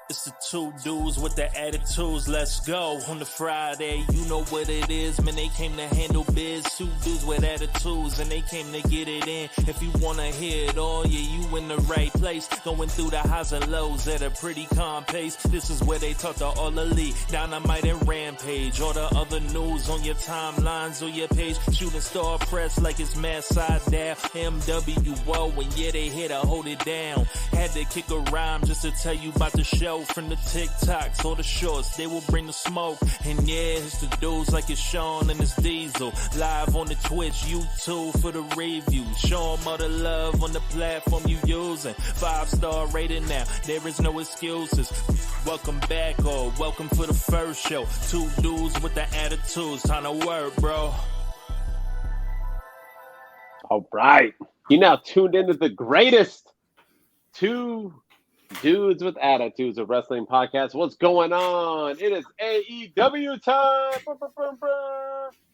It's the two dudes with the attitudes, let's go. On the Friday, you know what it is, man, they came to handle biz. Two dudes with attitudes, and they came to get it in. If you wanna hear it all, yeah, you in the right place. Going through the highs and lows at a pretty calm pace. This is where they talk to all elite, Dynamite and Rampage. All the other news on your timelines or your page. Shooting star press like it's mad side down. MWO, and yeah, they here to hold it down. Had to kick a rhyme just to tell you about the show. From the TikToks or the shorts, they will bring the smoke. And yeah, it's the dudes like it's Sean and it's Diesel. Live on the Twitch, YouTube for the review. Show them all the love on the platform you using. 5-star rating now, there is no excuses. Welcome back or welcome for the first show. Two dudes with the attitudes, time to work, bro. All right. You now tuned into the greatest two dudes with attitudes of wrestling podcast. What's going on? It is AEW time.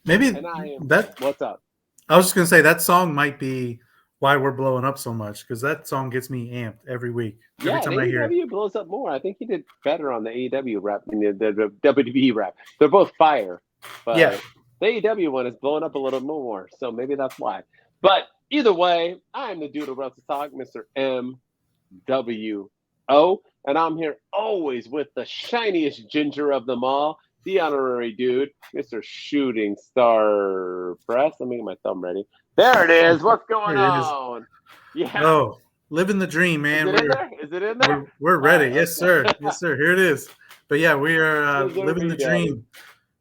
Maybe that. What's up? I was just gonna say that song might be why we're blowing up so much, because that song gets me amped every week. Every time I hear AEW blows up more. I think he did better on the AEW rap than the WWE rap. They're both fire, but yeah, the AEW one is blowing up a little more. So maybe that's why. But either way, I am the dude of Wrestle Talk, Mr. MWO, and I'm here always with the shiniest ginger of them all, the honorary dude, Mr. Shooting Star Press. Let me get my thumb ready. There it is. What's going on? Yeah. Oh, living the dream, man. Is it in there? We're ready. Right, yes, sir. Yes, sir. Here it is. But yeah, we are living the dream.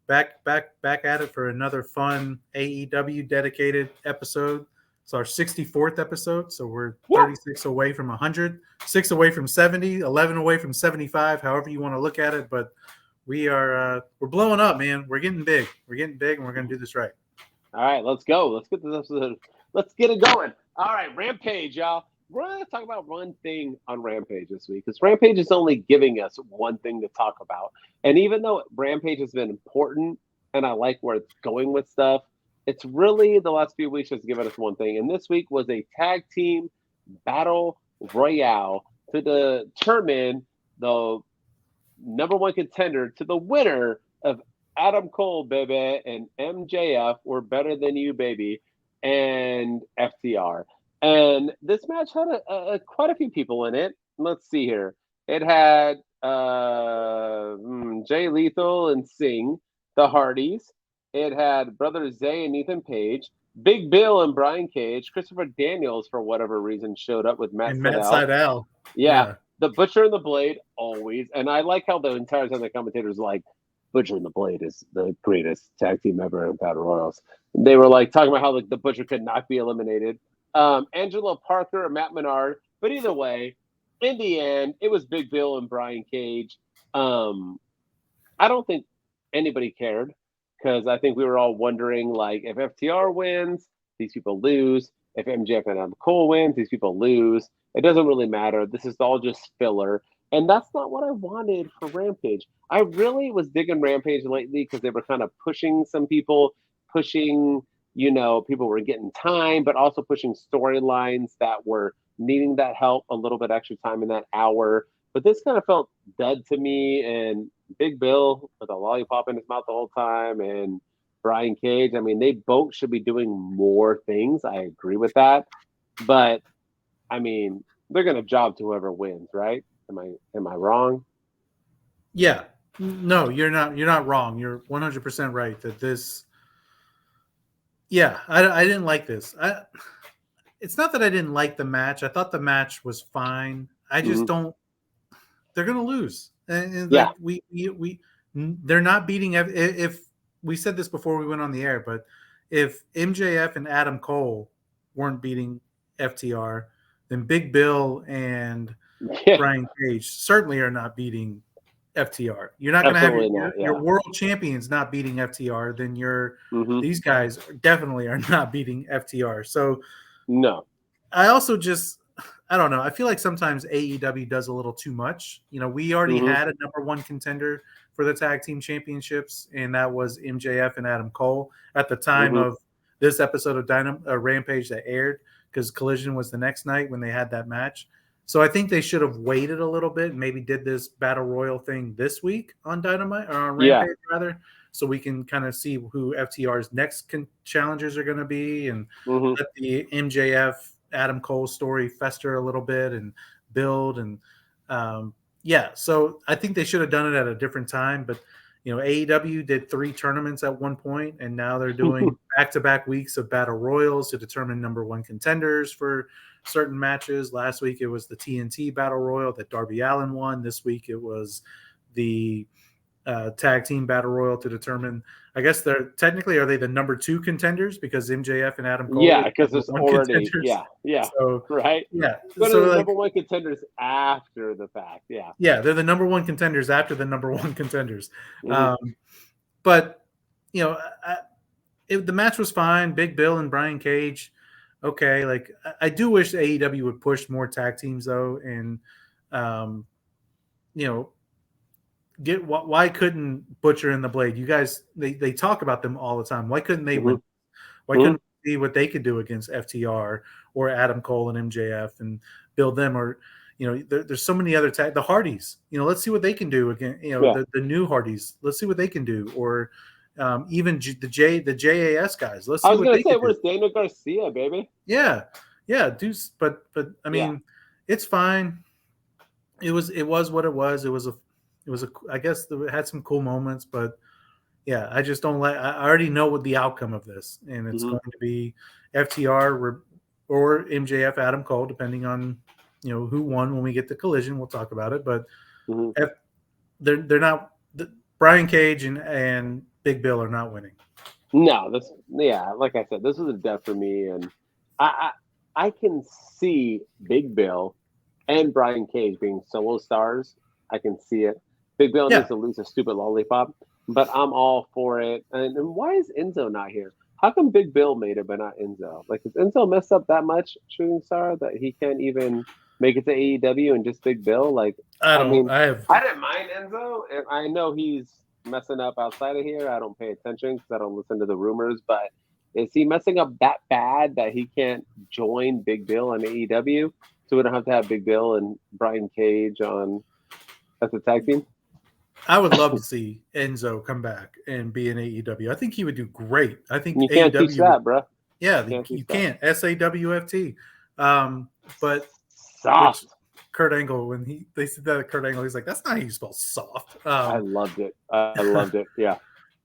Back at it for another fun AEW dedicated episode. It's our 64th episode, so we're 36 away from 100, 6 away from 70, 11 away from 75, however you want to look at it. But we're blowing up, man. We're getting big. And we're going to do this right. All right, let's go. Let's get this episode. Let's get it going. All right, Rampage, y'all. We're going to talk about one thing on Rampage this week, because Rampage is only giving us one thing to talk about. And even though Rampage has been important, and I like where it's going with stuff, it's really the last few weeks has given us one thing. And this week was a tag team battle royale to determine the number one contender to the winner of Adam Cole, baby, and MJF, or Better Than You, baby, and FTR. And this match had quite a few people in it. Let's see here. It had Jay Lethal and Singh, the Hardys. It had Brother Zay and Ethan Page, Big Bill and Brian Cage, Christopher Daniels, for whatever reason, showed up with Matt Sydal. Yeah, the Butcher and the Blade, always. And I like how the entire time the commentators like, Butcher and the Blade is the greatest tag team ever in Battle Royals. They were like talking about how the Butcher could not be eliminated. Angelo Parker and Matt Menard. But either way, in the end, it was Big Bill and Brian Cage. I don't think anybody cared, because I think we were all wondering, like, if FTR wins, these people lose. If MJF and Adam Cole wins, these people lose. It doesn't really matter. This is all just filler. And that's not what I wanted for Rampage. I really was digging Rampage lately because they were kind of pushing some people, people were getting time, but also pushing storylines that were needing that help, a little bit extra time in that hour. But this kind of felt dud to me. And Big Bill with a lollipop in his mouth the whole time, and Brian Cage, I mean, they both should be doing more things. I agree with that. But, I mean, they're going to job to whoever wins, right? Am I wrong? Yeah. No, you're not wrong. You're 100% right that this. Yeah, I didn't like this. It's not that I didn't like the match. I thought the match was fine. I just don't. They're gonna lose. And yeah, they're not beating. If we said this before we went on the air, but if MJF and Adam Cole weren't beating FTR, then Big Bill and Brian Cage certainly are not beating FTR. You're not going to have your world champions not beating FTR. Then these guys definitely are not beating FTR. So no, I also I don't know. I feel like sometimes AEW does a little too much. We already had a number one contender for the tag team championships, and that was MJF and Adam Cole at the time of this episode of Rampage that aired, because Collision was the next night when they had that match. So I think they should have waited a little bit and maybe did this battle royal thing this week on Dynamite or on Rampage rather, so we can kind of see who FTR's next challengers are going to be and let the MJF Adam Cole story fester a little bit and build and so I think they should have done it at a different time. But AEW did 3 tournaments at one point, and now they're doing back-to-back weeks of battle royals to determine number 1 contenders for certain matches. Last week it was the TNT battle royal that Darby Allin won. This week it was the tag team battle royal to determine. I guess they're technically, are they the number 2 contenders because MJF and Adam Cole? Yeah, because it's already So right. Yeah, so so the number 1 contenders after the fact. Yeah, they're the number 1 contenders after the number 1 contenders. But the match was fine. Big Bill and Brian Cage. Okay, like I do wish AEW would push more tag teams though, and why couldn't Butcher and the Blade? You guys, they talk about them all the time. Why couldn't they win? Why couldn't we see what they could do against FTR or Adam Cole and MJF and build them? Or there's so many other the Hardys. Let's see what they can do again. The new Hardys. Let's see what they can do. Or even the JAS guys. Let's see. I was going to say, where's Daniel Garcia, baby? Yeah, but I mean, it's fine. It was what it was. It was a I guess it had some cool moments, but yeah, I just don't like. I already know what the outcome of this, and it's going to be FTR or MJF Adam Cole, depending on who won. When we get to Collision, we'll talk about it. But they're not. Brian Cage and Big Bill are not winning. No, like I said, this was a death for me, and I can see Big Bill and Brian Cage being solo stars. I can see it. Big Bill needs to lose a stupid lollipop, but I'm all for it. And why is Enzo not here? How come Big Bill made it, but not Enzo? Like, is Enzo messed up that much, shooting star, that he can't even make it to AEW and just Big Bill? Like, I didn't mind Enzo. And I know he's messing up outside of here. I don't pay attention because I don't listen to the rumors, but is he messing up that bad that he can't join Big Bill in AEW? So we don't have to have Big Bill and Brian Cage on as a tag team? I would love to see Enzo come back and be in AEW. I think he would do great. I think you can't teach that, bro. Yeah, you can't. SAWFT. But soft. Kurt Angle, when they said that at Kurt Angle, he's like, "That's not how you spell soft." I loved it. I loved it. Yeah.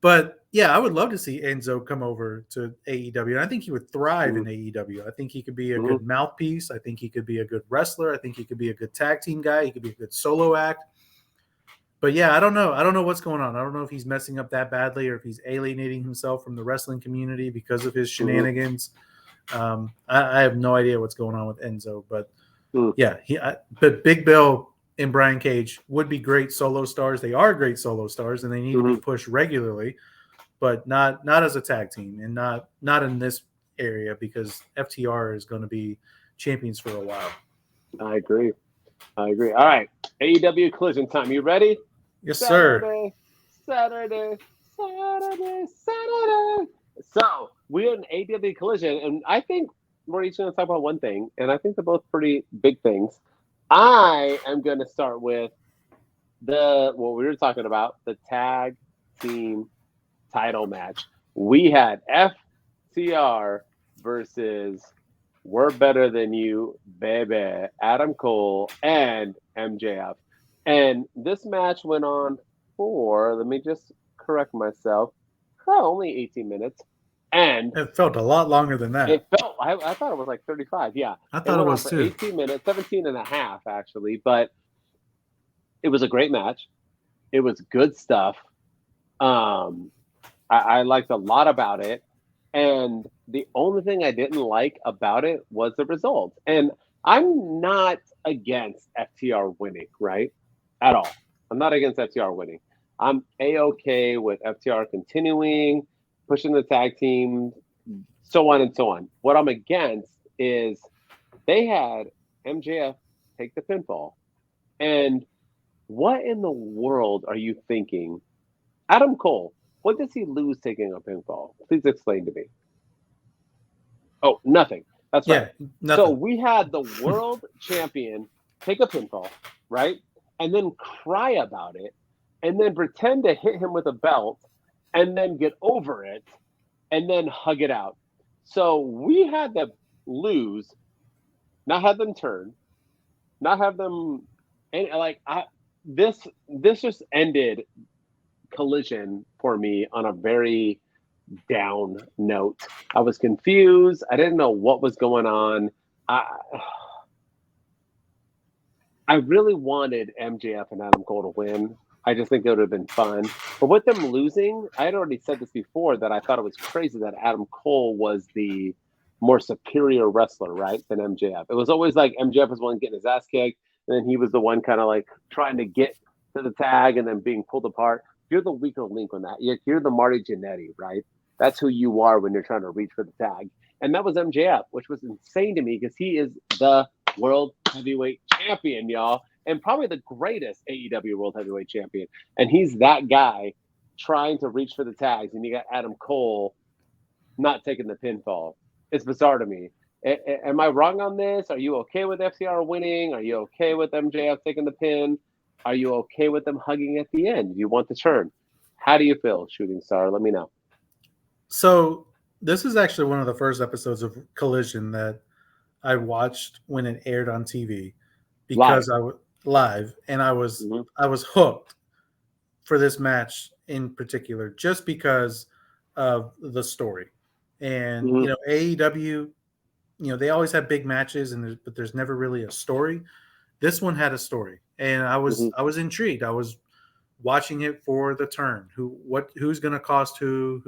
But yeah, I would love to see Enzo come over to AEW. And I think he would thrive in AEW. I think he could be a good mouthpiece. I think he could be a good wrestler. I think he could be a good tag team guy. He could be a good solo act. But yeah, I don't know. I don't know what's going on. I don't know if he's messing up that badly or if he's alienating himself from the wrestling community because of his shenanigans. I have no idea what's going on with Enzo. But but Big Bill and Brian Cage would be great solo stars. They are great solo stars, and they need to be pushed regularly, but not as a tag team and not in this area because FTR is going to be champions for a while. I agree. All right, AEW Collision time. You ready? Yes, sir. Saturday. So we're in AEW Collision, and I think we're each going to talk about one thing, and I think they're both pretty big things. I am going to start with what we were talking about, the tag team title match. We had FTR versus We're Better Than You, baby, Adam Cole and MJF. And this match went on for, let me just correct myself, only 18 minutes. And it felt a lot longer than that. It felt, I thought it was like 35. Yeah. I thought it was too. 18 minutes, 17 and a half actually, but it was a great match. It was good stuff. I liked a lot about it. And the only thing I didn't like about it was the result. And I'm not against FTR winning, right? At all. I'm not against FTR winning. I'm A-okay with FTR continuing, pushing the tag team, so on and so on. What I'm against is they had MJF take the pinfall. And what in the world are you thinking? Adam Cole, what does he lose taking a pinfall? Please explain to me. Oh, nothing. That's right. Nothing. So we had the world champion take a pinfall, right? And then cry about it, and then pretend to hit him with a belt, and then get over it, and then hug it out. So we had them lose, not have them turn, not have them, and this just ended Collision for me on a very down note. I was confused. I didn't know what was going on. I really wanted MJF and Adam Cole to win. I just think it would have been fun. But with them losing, I had already said this before that I thought it was crazy that Adam Cole was the more superior wrestler, right, than MJF. It was always like MJF was the one getting his ass kicked, and then he was the one kind of like trying to get to the tag and then being pulled apart. You're the weaker link on that. You're the Marty Jannetty, right? That's who you are when you're trying to reach for the tag. And that was MJF, which was insane to me because he is the world heavyweight champion, y'all, and probably the greatest AEW world heavyweight champion. And he's that guy trying to reach for the tags, and you got Adam Cole not taking the pinfall. It's bizarre to me. Am I wrong on this? Are you okay with FTR winning? Are you okay with MJF taking the pin? Are you okay with them hugging at the end? You want the turn? How do you feel, Shooting Star? Let me know. So this is actually one of the first episodes of Collision that I watched when it aired on TV because I was live, and I was hooked for this match in particular just because of the story. And you know, AEW, you know, they always have big matches, but there's never really a story. This one had a story, and I was intrigued. I was watching it for the turn. Who's going to cost who?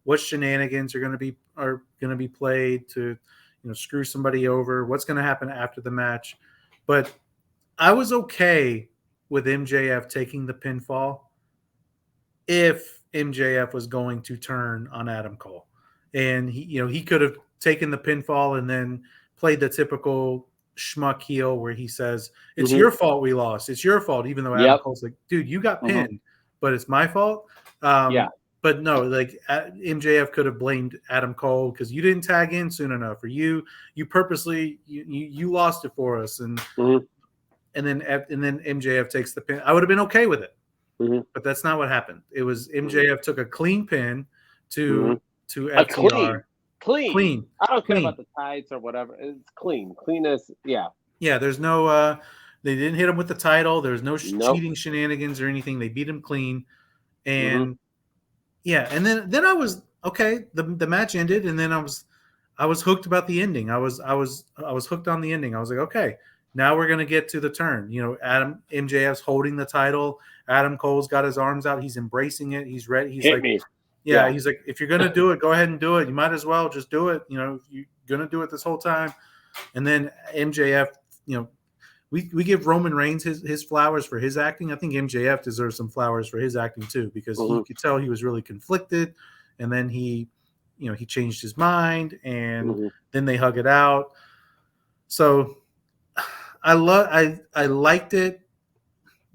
What shenanigans are going to be played to, you know, screw somebody over? What's going to happen after the match? But I was okay with MJF taking the pinfall if MJF was going to turn on Adam Cole, and he could have taken the pinfall and then played the typical schmuck heel where he says, it's your fault we lost. It's your fault. Even though Adam Cole's like, dude, you got pinned, but it's my fault. But no, like MJF could have blamed Adam Cole because you didn't tag in soon enough, or you purposely, you lost it for us. And then MJF takes the pin. I would have been okay with it, but that's not what happened. It was MJF took a clean pin to FTR. Clean. I don't care about the tights or whatever. It's clean. Cleanness. Yeah. Yeah. There's no. They didn't hit him with the title. There's no cheating shenanigans or anything. They beat him clean, and and then I was okay. The match ended, and then I was hooked about the ending. I was hooked on the ending. I was like, okay, now we're gonna get to the turn. You know, MJF's holding the title. Adam Cole's got his arms out. He's embracing it. He's ready. He's like. Yeah, he's like, if you're going to do it, go ahead and do it. You might as well just do it. You know, you're going to do it this whole time. And then MJF, you know, we give Roman Reigns his flowers for his acting. I think MJF deserves some flowers for his acting too, because you could tell he was really conflicted. And then he changed his mind, and then they hug it out. So I liked it.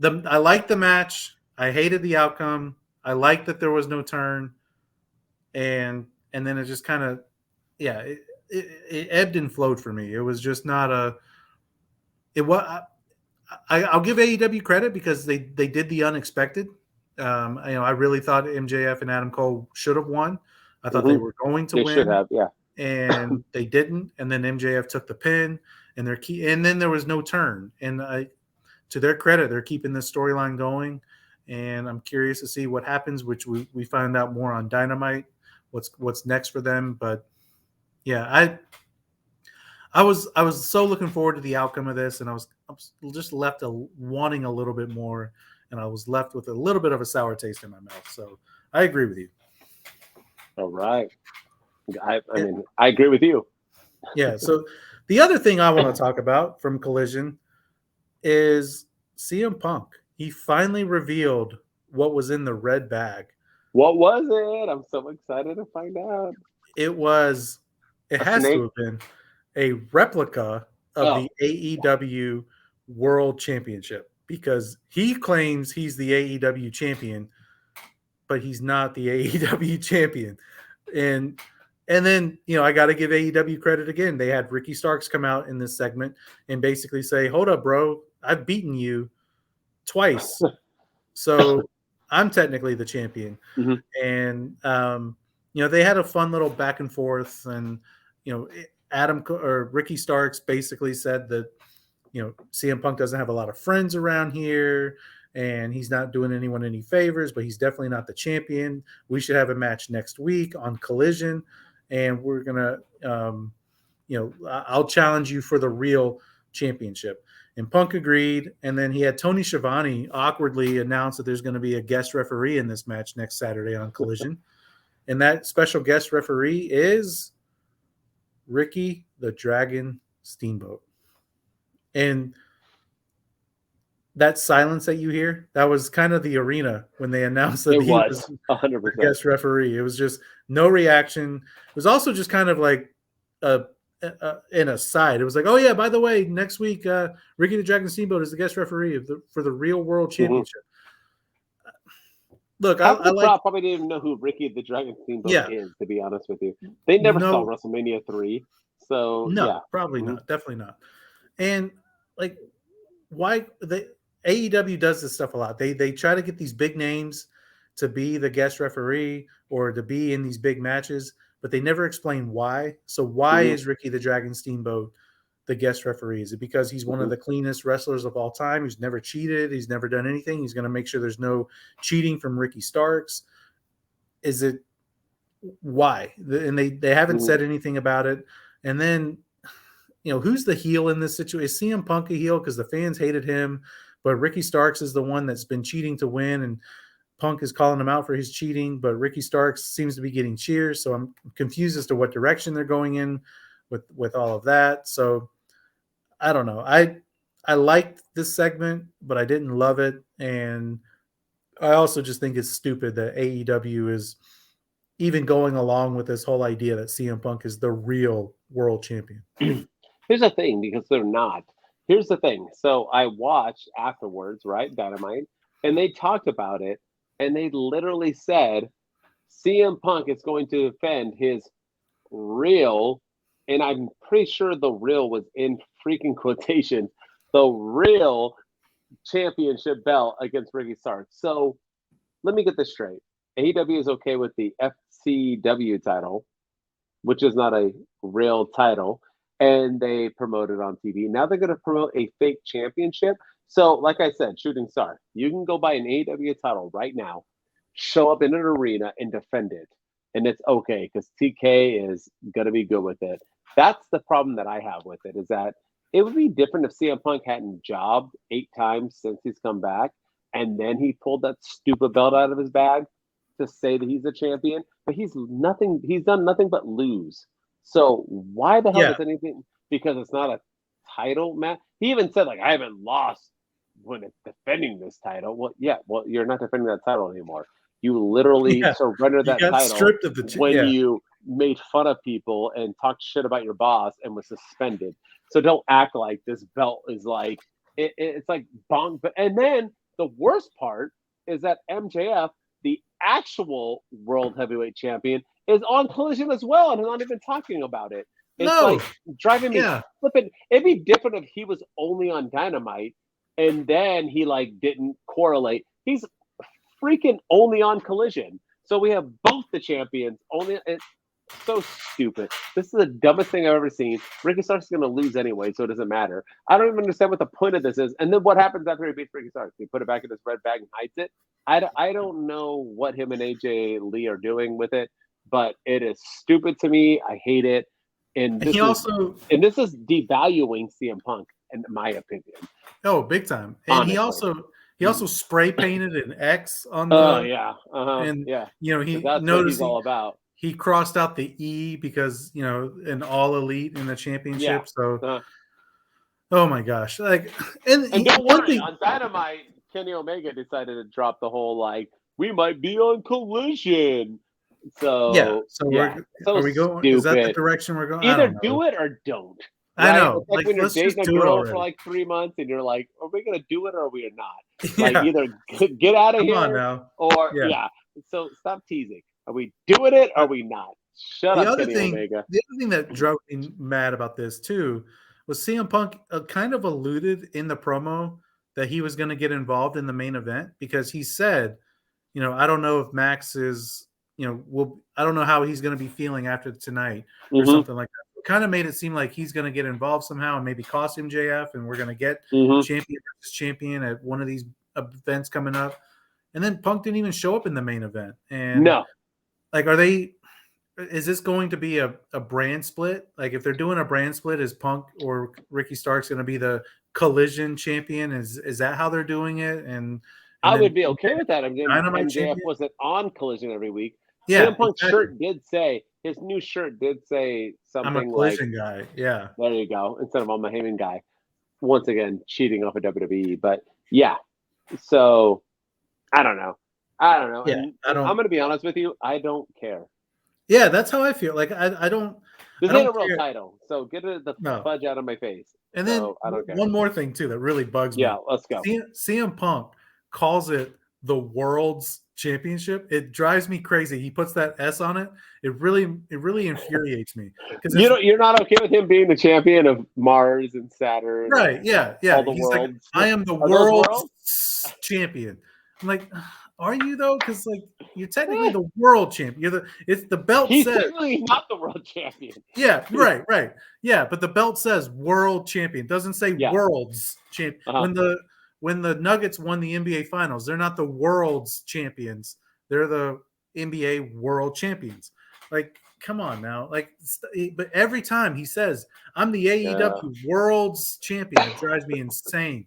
I liked the match. I hated the outcome. I liked that there was no turn. And then it just kind of, it ebbed and flowed for me. It was just not I'll give AEW credit because they did the unexpected. I really thought MJF and Adam Cole should have won. I thought they were going to win. They should have, and they didn't. And then MJF took the pin, and and then there was no turn. And to their credit, they're keeping this storyline going. And I'm curious to see what happens, which we find out more on Dynamite. What's next for them? But yeah, I was so looking forward to the outcome of this, and I was just left wanting a little bit more, and I was left with a little bit of a sour taste in my mouth. So I agree with you. All right, I mean I agree with you. Yeah. So the other thing I want to talk about from Collision is CM Punk. He finally revealed what was in the red bag. What was it? I'm so excited to find out. It has to have been a replica of the AEW World Championship, because he claims he's the AEW champion, but he's not the AEW champion. And And then, I got to give AEW credit again. They had Ricky Starks come out in this segment and basically say, hold up, bro, I've beaten you twice. So I'm technically the champion. Mm-hmm. And, they had a fun little back and forth. And, Ricky Starks basically said that, CM Punk doesn't have a lot of friends around here and he's not doing anyone any favors, but he's definitely not the champion. We should have a match next week on Collision. And we're going to, I'll challenge you for the real championship. And Punk agreed. And then he had Tony Schiavone awkwardly announce that there's going to be a guest referee in this match next Saturday on Collision. And that special guest referee is Ricky the Dragon Steamboat. And that silence that you hear, that was kind of the arena when they announced that he was 100% the guest referee. It was just no reaction. It was also just kind of like in a side. It was like, oh yeah, by the way, next week, Ricky the Dragon Steamboat is the guest referee for the Real World Championship. Look, I probably didn't even know who Ricky the Dragon Steamboat is, to be honest with you. They never saw WrestleMania 3. So probably not. Definitely not. And like, why AEW does this stuff a lot. They try to get these big names to be the guest referee or to be in these big matches, but they never explain why. So why is Ricky the Dragon Steamboat the guest referee? Is it because he's one of the cleanest wrestlers of all time? He's never cheated. He's never done anything. He's going to make sure there's no cheating from Ricky Starks. Is it why? And they haven't said anything about it. And then, who's the heel in this situation? Is CM Punk a heel because the fans hated him, but Ricky Starks is the one that's been cheating to win, and Punk is calling him out for his cheating, but Ricky Starks seems to be getting cheers. So I'm confused as to what direction they're going in with all of that. So I don't know. I liked this segment, but I didn't love it. And I also just think it's stupid that AEW is even going along with this whole idea that CM Punk is the real world champion. Here's the thing, because they're not. Here's the thing. So I watched afterwards, right, Dynamite, and they talked about it, and they literally said CM Punk is going to defend his real, and I'm pretty sure the real was in freaking quotations, the real championship belt against Ricky Starks. So let me get this straight. AEW is okay with the FCW title, which is not a real title, and they promote it on TV. Now they're going to promote a fake championship. So, like I said, shooting star, you can go buy an AEW title right now, show up in an arena and defend it. And it's okay because TK is going to be good with it. That's the problem that I have with it, is that it would be different if CM Punk hadn't jobbed 8 times since he's come back, and then he pulled that stupid belt out of his bag to say that he's a champion. But he's done nothing but lose. So why the hell does anything? Because it's not a title match. He even said, like, I haven't lost when it's defending this title. Well, you're not defending that title anymore. You literally surrendered that title stripped of the when you made fun of people and talked shit about your boss and was suspended. So don't act like this belt is like it's like bong. And then the worst part is that MJF, the actual world heavyweight champion, is on Collision as well, and is not even talking about it. It's like driving me flipping. It'd be different if he was only on Dynamite and then he like didn't correlate. He's freaking only on Collision. So we have both the champions only. It's so stupid. This is the dumbest thing I've ever seen. Ricky Starks is going to lose anyway, so it doesn't matter. I don't even understand what the point of this is. And then what happens after he beats Ricky Starks? He put it back in his red bag and hides it. I don't know what him and AJ Lee are doing with it, but it is stupid to me. I hate it. And this is devaluing CM Punk, in my opinion. Oh, big time. And honestly. He also spray painted an X on the. He that's noticed what he's all about. He crossed out the E because an all elite in the championship. So, oh my gosh! Like, and don't worry, on Dynamite, Kenny Omega decided to drop the whole like we might be on Collision. So are we going? Stupid. Is that the direction we're going? Either do it or don't. Right? I know. It's like when you're dating a girl for like 3 months and you're like, are we going to do it or are we not? Like either get out of here on now. or So stop teasing. Are we doing it or are we not? Shut up, Kenny Omega. The other thing that drove me mad about this too was CM Punk kind of alluded in the promo that he was going to get involved in the main event because he said, I don't know if Max is, I don't know how he's going to be feeling after tonight or something like that. It kind of made it seem like he's going to get involved somehow and maybe cost MJF, and we're going to get champion versus champion at one of these events coming up. And then Punk didn't even show up in the main event. And no, is this going to be a brand split? Like if they're doing a brand split, is Punk or Ricky Starks going to be the Collision champion? Is that how they're doing it? And I would be okay with that. Dynamite MJF champion? wasn't on Collision every week. Yeah, CM Punk's shirt did say, his new shirt did say something I'm a Collision guy. Yeah. There you go. Instead of I'm a Heyman guy. Once again, cheating off of WWE. But yeah. So I don't know. Yeah, and I'm going to be honest with you. I don't care. Yeah, that's how I feel. Like I don't. This ain't a real title, so get the fudge out of my face. And then I don't care. One more thing too that really bugs me. Yeah, let's go. CM Punk calls it the World's Championship. It drives me crazy. He puts that S on it. It really infuriates me because you're not okay with him being the champion of Mars and Saturn, right? Yeah. All the He's worlds. like, I am the world's champion. I'm like, are you though? Because like you're technically the world champion. It's the belt. He's says technically not the world champion. Yeah, right. Yeah, but the belt says world champion. It doesn't say world's champion. When the Nuggets won the NBA Finals, they're not the world's champions. They're the NBA world champions. Like, come on now. Like, but every time he says, "I'm the AEW world's champion," it drives me insane.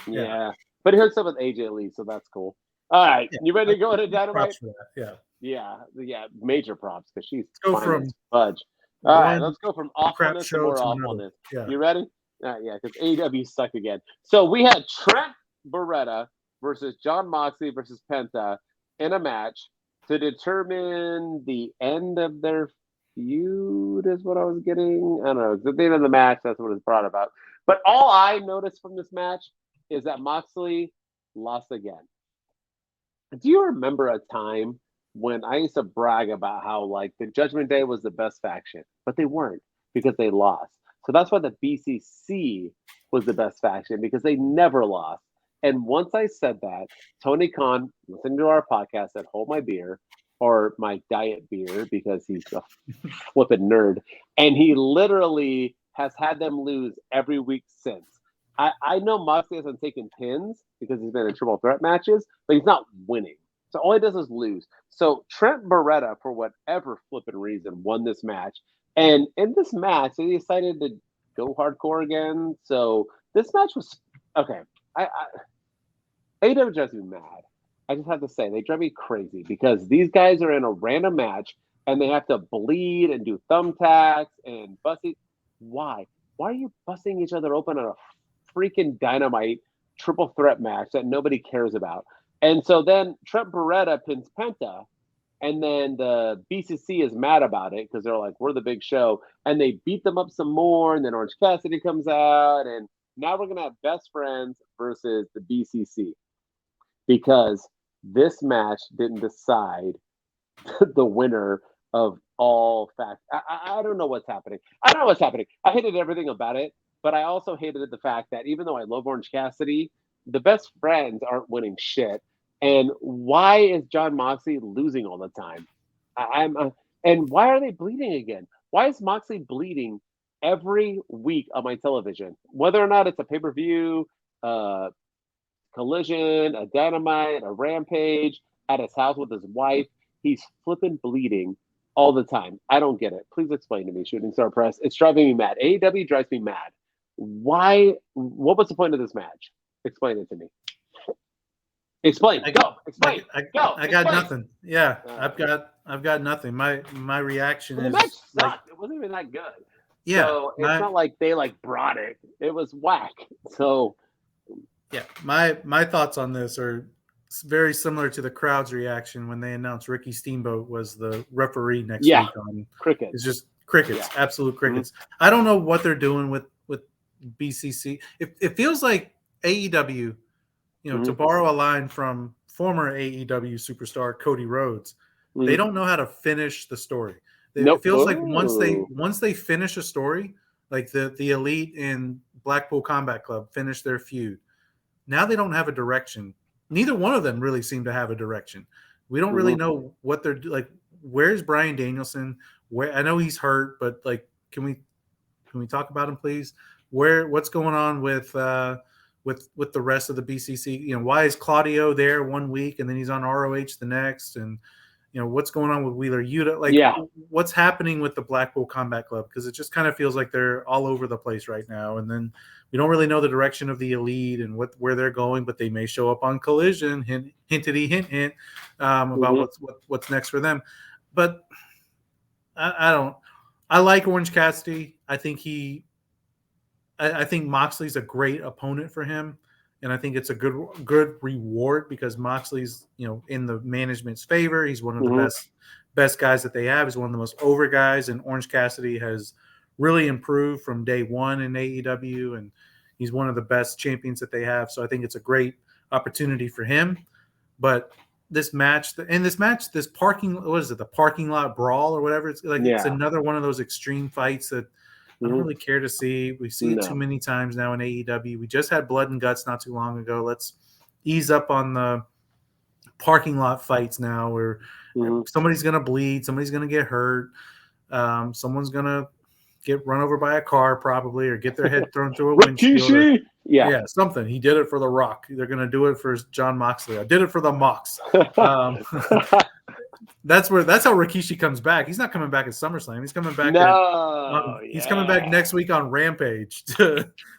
Yeah. But here's some with AJ Lee, so that's cool. All right, you ready to go into Dynamite? Yeah, major props because she's from fudge. All right, let's go from awfulness to more awfulness. Yeah. You ready? Yeah, because AEW suck again. So we had Trent Beretta versus Jon Moxley versus Penta in a match to determine the end of their feud is what I was getting. I don't know. It's the end of the match. That's what it's brought about. But all I noticed from this match is that Moxley lost again. Do you remember a time when I used to brag about how like the Judgment Day was the best faction, but they weren't because they lost. So that's why the BCC was the best faction because they never lost. And once I said that, Tony Khan listened to our podcast at Hold My Beer or my diet beer because he's a flippin' nerd. And he literally has had them lose every week since. I know Moxley hasn't taken pins because he's been in triple threat matches, but he's not winning. So all he does is lose. So Trent Beretta, for whatever flippin' reason, won this match. And in this match, they decided to go hardcore again. So this match was okay. AEW drives me mad. I just have to say, they drive me crazy because these guys are in a random match and they have to bleed and do thumbtacks and busting. Why? Why are you busting each other open on a freaking Dynamite triple threat match that nobody cares about? And so then Trent Beretta pins Penta, and then the BCC is mad about it because they're like, we're the big show. And they beat them up some more, and then Orange Cassidy comes out, and now we're going to have Best Friends versus the BCC because this match didn't decide the winner of all facts. I don't know what's happening. I don't know what's happening. I hated everything about it, but I also hated the fact that even though I love Orange Cassidy, the Best Friends aren't winning shit. And why is Jon Moxley losing all the time? And why are they bleeding again? Why is Moxley bleeding every week on my television? Whether or not it's a pay-per-view, Collision, a Dynamite, a Rampage, at his house with his wife, he's flipping bleeding all the time. I don't get it. Please explain to me, Shooting Star Press. It's driving me mad. AEW drives me mad. Why? What was the point of this match? Explain it to me. Explain. Go. Explain. I got nothing. Yeah, I've got nothing. My reaction is the match sucked. It wasn't even that good. Yeah. So it's not like they brought it. It was whack. So yeah, my thoughts on this are very similar to the crowd's reaction when they announced Ricky Steamboat was the referee next week on cricket. It's just crickets, absolute crickets. Mm-hmm. I don't know what they're doing with BCC. It feels like AEW, to borrow a line from former AEW superstar Cody Rhodes, they don't know how to finish the story. Nope. It feels like once they finish a story, like the Elite and Blackpool Combat Club finish their feud, now they don't have a direction. Neither one of them really seem to have a direction. We don't really know what they're like. Where's Bryan Danielson? Where I know he's hurt, but like, can we talk about him, please? What's going on with the rest of the BCC? You know, why is Claudio there 1 week and then he's on ROH the next? And you know, what's going on with Wheeler Yuta? Like, what's happening with the Blackpool Combat Club? Because it just kind of feels like they're all over the place right now. And then we don't really know the direction of the Elite and where they're going, but they may show up on Collision, hint, about what's next for them. But I like Orange Cassidy. I think Moxley's a great opponent for him. And I think it's a good reward because Moxley's, you know, in the management's favor. He's one of the best guys that they have. He's one of the most over guys. And Orange Cassidy has really improved from day one in AEW. And he's one of the best champions that they have. So I think it's a great opportunity for him. But this parking lot brawl or whatever. It's like it's another one of those extreme fights that I don't really care to see. We see it too many times now in AEW. We just had Blood and Guts not too long ago. Let's ease up on the parking lot fights now where somebody's going to bleed. Somebody's going to get hurt. Someone's going to get run over by a car probably or get their head thrown through a windshield. Yeah, something. He did it for The Rock. They're going to do it for John Moxley. I did it for the Mox. That's how Rikishi comes back. He's not coming back at SummerSlam. He's coming back. He's coming back next week on Rampage.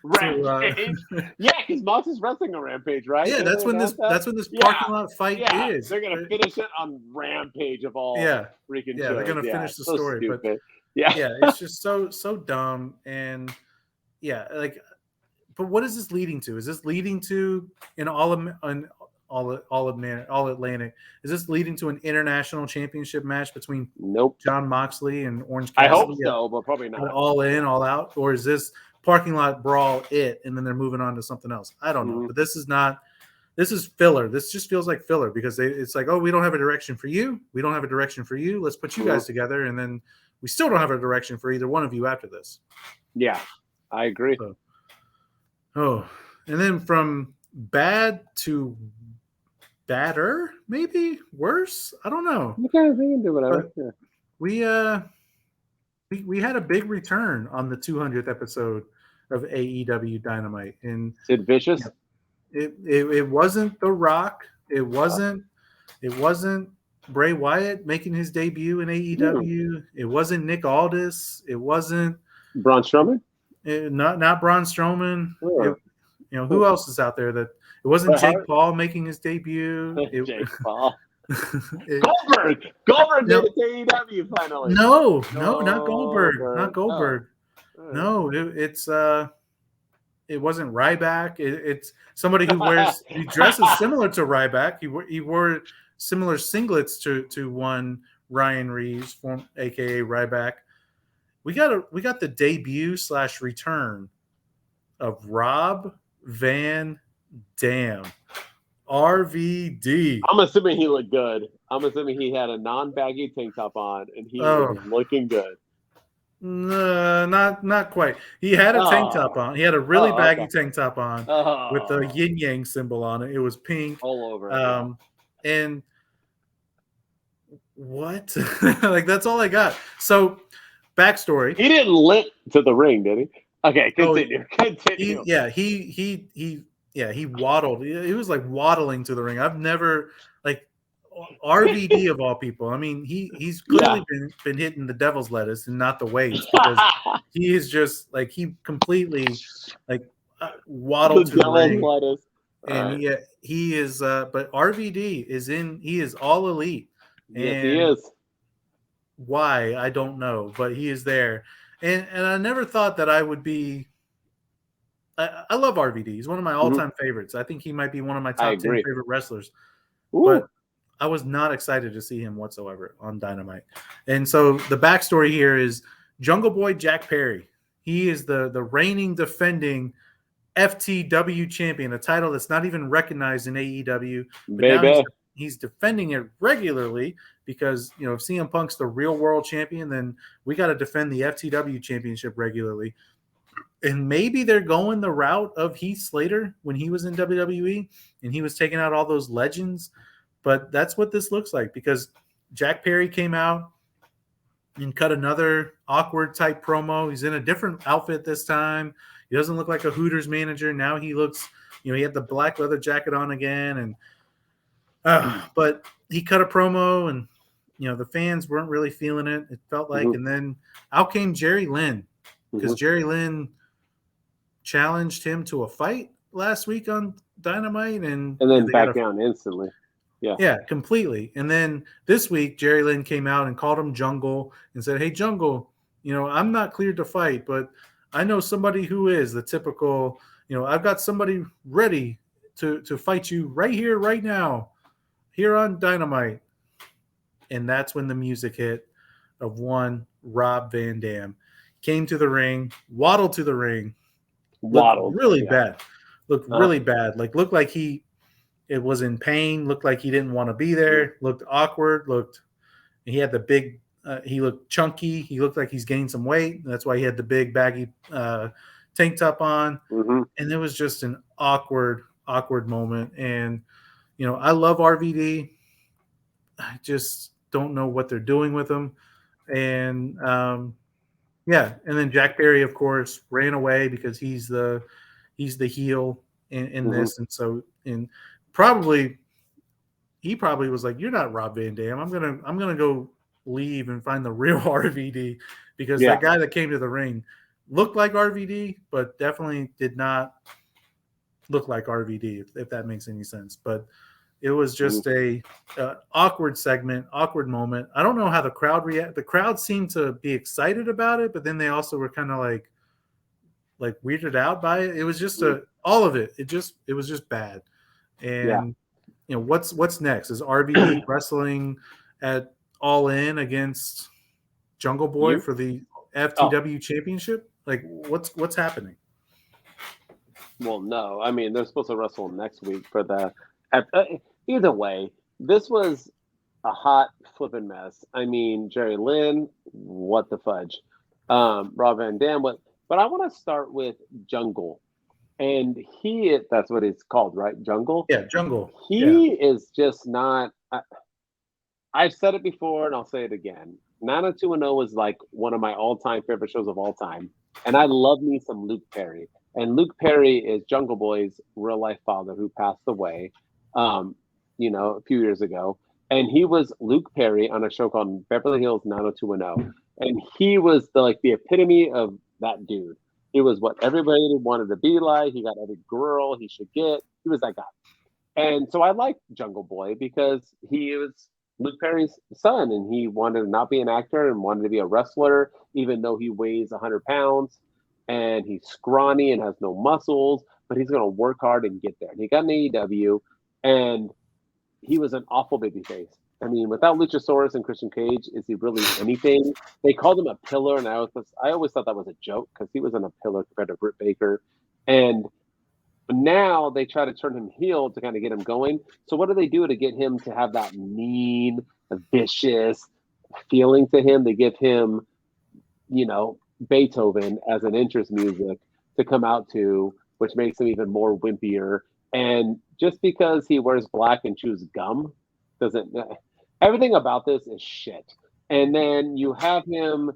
Rampage. Because Mox is wrestling on Rampage, right? Yeah, that's when this parking lot fight is. They're gonna finish it on Rampage of all. Freaking shows. They're gonna finish the story. Stupid. But it's just so dumb and But what is this leading to? Is this leading to all Atlantic? Is this leading to an international championship match between John Moxley and Orange Cassidy? I hope so, but probably not. All in, all out, or is this parking lot brawl and then they're moving on to something else? I don't know, but this is not. This is filler. This just feels like filler because it's like, oh, we don't have a direction for you. We don't have a direction for you. Let's put you guys together, and then we still don't have a direction for either one of you after this. Yeah, I agree. So, and then from bad to badder, maybe worse. I don't know. Okay, we can do whatever. We had a big return on the 200th episode of AEW Dynamite, and Sid Vicious. It wasn't The Rock. It wasn't Bray Wyatt making his debut in AEW. It wasn't Nick Aldis. It wasn't Braun Strowman. Not Braun Strowman. Who else is out there that? It wasn't Jake Paul making his debut. Jake Paul. Goldberg did it to AEW finally. No, not Goldberg. Not Goldberg. Oh. No, it wasn't Ryback. It's somebody who he dresses similar to Ryback. He wore similar singlets to one Ryan Reeves, aka Ryback. We got the debut / return of Rob Van Dam, RVD. I'm assuming he looked good. I'm assuming he had a non-baggy tank top on, and he was looking good. No, not quite. He had a tank top on. He had a really baggy tank top on with the yin yang symbol on it. It was pink all over. And what? Like that's all I got. So, backstory. He didn't limp to the ring, did he? Okay, continue. He waddled. He was like waddling to the ring. I've never RVD of all people. I mean, he's clearly been hitting the devil's lettuce and not the weights because he is just he completely waddled to the ring. Lettuce. And he is. But RVD is in. He is all elite. Yes, he is. Why I don't know, but he is there. And I never thought that I would be. I love RVD. He's one of my all-time favorites. I think he might be one of my top 10 favorite wrestlers. Ooh. But I was not excited to see him whatsoever on Dynamite. And so the backstory here is Jungle Boy Jack Perry. He is the reigning, defending FTW champion, a title that's not even recognized in AEW. But now he's defending it regularly because if CM Punk's the real world champion, then we got to defend the FTW championship regularly. And maybe they're going the route of Heath Slater when he was in WWE and he was taking out all those legends. But that's what this looks like, because Jack Perry came out and cut another awkward type promo. He's in a different outfit this time. He doesn't look like a Hooters manager. Now he looks, he had the black leather jacket on again. And but he cut a promo, and the fans weren't really feeling it. It felt like, and then out came Jerry Lynn, because Jerry Lynn challenged him to a fight last week on Dynamite, and then back down instantly. Yeah, completely. And then this week, Jerry Lynn came out and called him Jungle and said, "Hey, Jungle, I'm not cleared to fight, but I know somebody who is the typical, I've got somebody ready to fight you right here, right now, here on Dynamite." And that's when the music hit of one Rob Van Dam. Came to the ring, waddled to the ring, looked really bad. Looked really bad. Looked like it was in pain, looked like he didn't want to be there, looked awkward, he had the big, he looked chunky, he looked like he's gained some weight. That's why he had the big baggy tank top on. And it was just an awkward moment. And, I love RVD. I just don't know what they're doing with him. And, and then Jack Perry, of course, ran away because he's the heel in this. And so, he probably was like, "You're not Rob Van Dam. I'm gonna go leave and find the real RVD," because that guy that came to the ring looked like RVD, but definitely did not look like RVD, if that makes any sense. But it was just a awkward segment, awkward moment. I don't know how the crowd reacted. The crowd seemed to be excited about it, but then they also were kind of like weirded out by it. It was just all of it. It was just bad. And what's next? Is RVD wrestling at All In against Jungle Boy for the FTW championship? Like, what's happening? Well, no. I mean, they're supposed to wrestle next week for the. Either way, this was a hot flipping mess. I mean, Jerry Lynn, what the fudge? Rob Van Dam, what? But I want to start with Jungle. And that's what it's called, right? Jungle? Yeah, Jungle. He is just not. I've said it before and I'll say it again. 90210 is like one of my all-time favorite shows of all time. And I love me some Luke Perry. And Luke Perry is Jungle Boy's real-life father who passed away, a few years ago. And he was Luke Perry on a show called Beverly Hills 90210. And he was the epitome of that dude. He was what everybody wanted to be like. He got every girl he should get. He was that guy. And so I liked Jungle Boy because he was Luke Perry's son, and he wanted to not be an actor and wanted to be a wrestler, even though he weighs 100 pounds and he's scrawny and has no muscles, but he's going to work hard and get there. And he got an AEW, and he was an awful babyface. I mean, without Luchasaurus and Christian Cage, is he really anything? They called him a pillar, and I always thought that was a joke because he wasn't a pillar compared to Britt Baker. And now they try to turn him heel to kind of get him going. So what do they do to get him to have that mean, vicious feeling to him? They give him, Beethoven as an entrance music to come out to, which makes him even more wimpier. And just because he wears black and chews gum doesn't. Everything about this is shit. And then you have him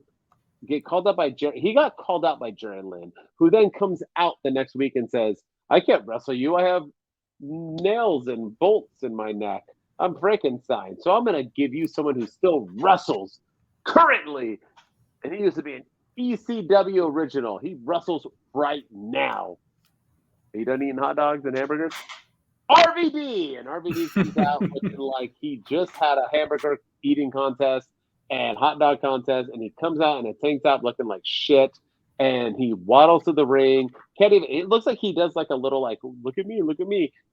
get called out by Jerry. He got called out by Jerry Lynn, who then comes out the next week and says, "I can't wrestle you. I have nails and bolts in my neck. I'm Frankenstein. So I'm going to give you someone who still wrestles currently." And he used to be an ECW original. He wrestles right now. Are you done eating hot dogs and hamburgers? RVD! And RVD comes out looking like he just had a hamburger eating contest and hot dog contest, and he comes out in a tank top looking like shit, and he waddles to the ring. It looks like he does like a little look at me,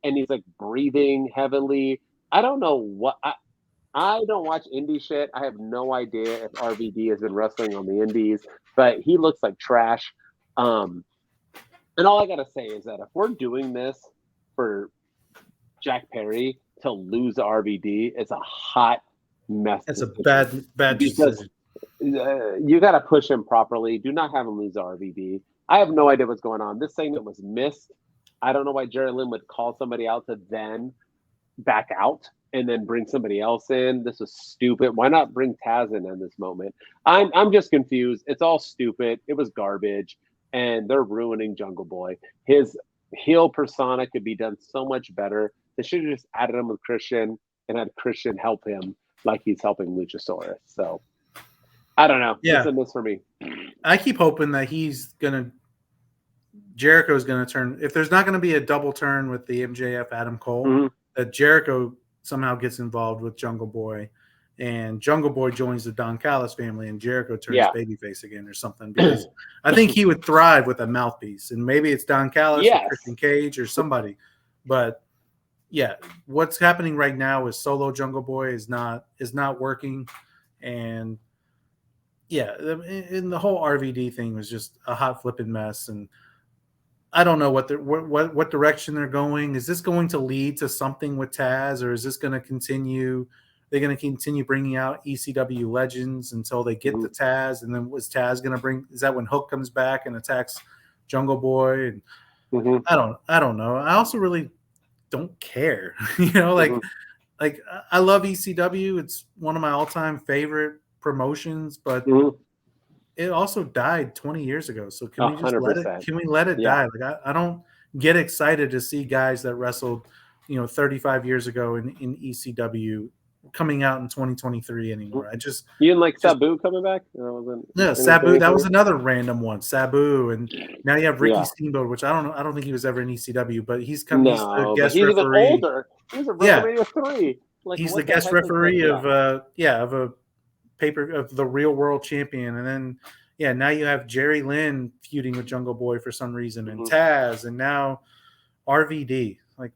and he's like breathing heavily. I don't know what I don't watch indie shit. I have no idea if RVD has been wrestling on the indies, but he looks like trash. And all I gotta say is that if we're doing this for Jack Perry to lose RVD, it's a hot mess. That's a bad decision. You got to push him properly. Do not have him lose RVD. I have no idea what's going on. This segment was missed. I don't know why Jerry Lynn would call somebody out to then back out and then bring somebody else in. This is stupid. Why not bring Taz in this moment? I'm just confused. It's all stupid. It was garbage, and they're ruining Jungle Boy. His heel persona could be done so much better. They should have just added him with Christian and had Christian help him like he's helping Luchasaurus. So I don't know. Yeah. It's a miss for me. I keep hoping that Jericho's going to turn. If there's not going to be a double turn with the MJF Adam Cole, that Jericho somehow gets involved with Jungle Boy, and Jungle Boy joins the Don Callis family, and Jericho turns babyface again or something. Because I think he would thrive with a mouthpiece, and maybe it's Don Callis or Christian Cage or somebody. But yeah, what's happening right now is solo Jungle Boy is not working, and and the whole RVD thing was just a hot flipping mess, and I don't know what direction they're going. Is this going to lead to something with Taz, or is this going to continue? They're going to continue bringing out ECW legends until they get the Taz, and then was Taz going to bring? Is that when Hook comes back and attacks Jungle Boy? And I don't know. I also really don't care. Like I love ECW. It's one of my all-time favorite promotions, but it also died 20 years ago. So can we just 100%. Can we let it die? Like I don't get excited to see guys that wrestled, 35 years ago in ECW coming out in 2023 anymore. You didn't like Sabu coming back? Sabu, that was another random one. Sabu, and now you have Ricky Steamboat, which I don't think he was ever in ECW, but he's coming. He's the guest referee. Even older. He's a WrestleMania 3. Like, he's the guest referee of a paper of the Real World Champion, and then now you have Jerry Lynn feuding with Jungle Boy for some reason, and Taz, and now RVD. Like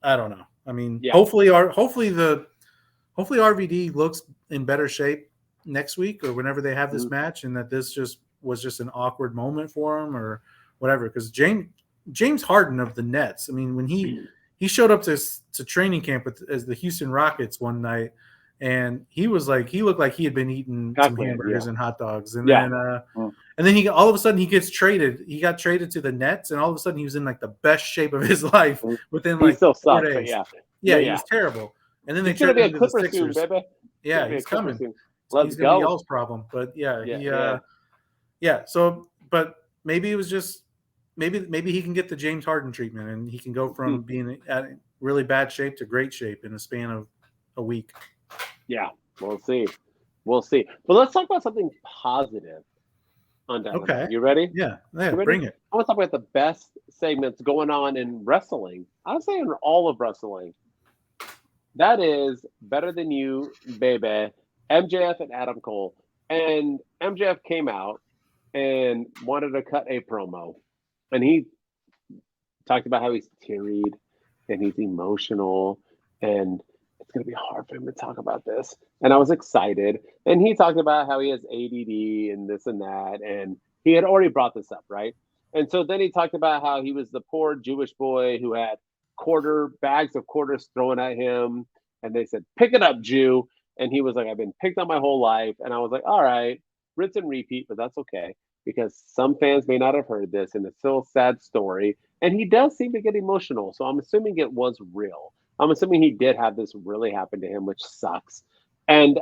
I don't know. I mean, hopefully RVD looks in better shape next week or whenever they have this match, and that this was just an awkward moment for him or whatever. Because James Harden of the Nets, I mean, when he showed up to training camp as the Houston Rockets one night, and he looked like he had been eating some hamburgers and hot dogs, and then he all of a sudden he gets traded. He got traded to the Nets, and all of a sudden he was in like the best shape of his life within like 4 days. He was terrible. And then they traded him to the Sixers. Soon, baby. Yeah, he's coming. He's gonna be y'all's problem, but So, but maybe it was just maybe he can get the James Harden treatment, and he can go from being at really bad shape to great shape in a span of a week. Yeah, we'll see. But let's talk about something positive on Dynamite. Okay. You ready? Yeah, bring it. I want to talk about the best segments going on in wrestling. I would say in all of wrestling. That is Better Than You, baby. MJF and Adam Cole. And MJF came out and wanted to cut a promo. And he talked about how he's teary-eyed and he's emotional. And it's going to be hard for him to talk about this. And I was excited. And he talked about how he has ADD and this and that. And he had already brought this up, right? And so then he talked about how he was the poor Jewish boy who had bags of quarters thrown at him, and they said, "Pick it up, Jew." And he was like, "I've been picked on my whole life." And I was like, all right, rinse and repeat, but that's okay, because some fans may not have heard this, and it's still a sad story. And he does seem to get emotional, so I'm assuming it was real. I'm assuming he did have this really happen to him, which sucks. And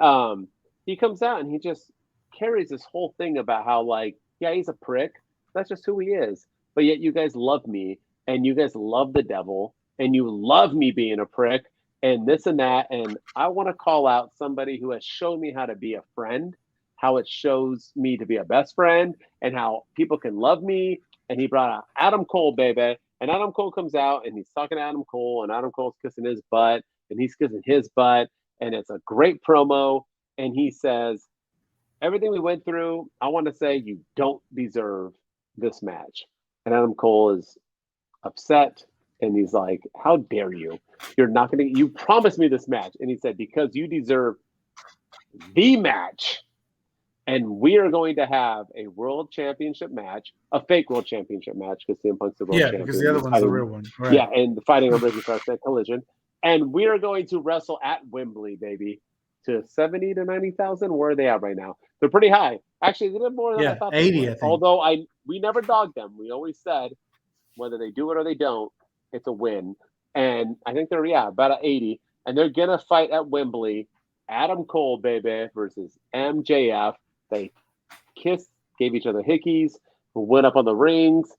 he comes out and he just carries this whole thing about how, like, he's a prick. That's just who he is. But yet you guys love me, and you guys love the devil, and you love me being a prick, and this and that. And I want to call out somebody who has shown me how to be a friend, how it shows me to be a best friend, and how people can love me. And he brought out Adam Cole, baby. And Adam Cole comes out, and he's talking to Adam Cole, and Adam Cole's kissing his butt, and he's kissing his butt. And it's a great promo. And he says, everything we went through, I want to say you don't deserve this match. And Adam Cole is upset. And he's like, how dare you? You're not going to, you promised me this match. And he said, because you deserve the match. And we are going to have a world championship match, a fake world championship match, because CM Punk's the world champion. Yeah, because the other one's the real one. Right. Yeah, and fighting on Ricky Starks at Collision. And we are going to wrestle at Wembley, baby. to 70 to 90,000. Where are they at right now? They're pretty high. Actually, they did more than I thought they 80, would. I think. Although we never dogged them. We always said whether they do it or they don't, it's a win. And I think they're about at 80. And they're gonna fight at Wembley. Adam Cole, baby, versus MJF. They kissed, gave each other hickeys, went up on the rings,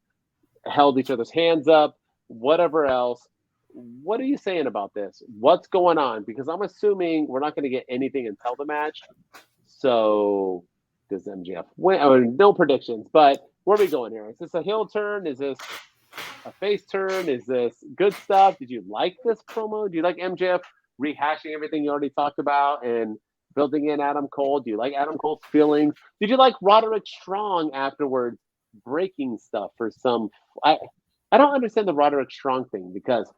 held each other's hands up, whatever else. What are you saying about this? What's going on? Because I'm assuming we're not going to get anything until the match. So does MJF win? I mean, no predictions, but where are we going here? Is this a heel turn? Is this a face turn? Is this good stuff? Did you like this promo? Do you like MJF rehashing everything you already talked about and building in Adam Cole? Do you like Adam Cole's feelings? Did you like Roderick Strong afterwards breaking stuff for some? I don't understand the Roderick Strong thing because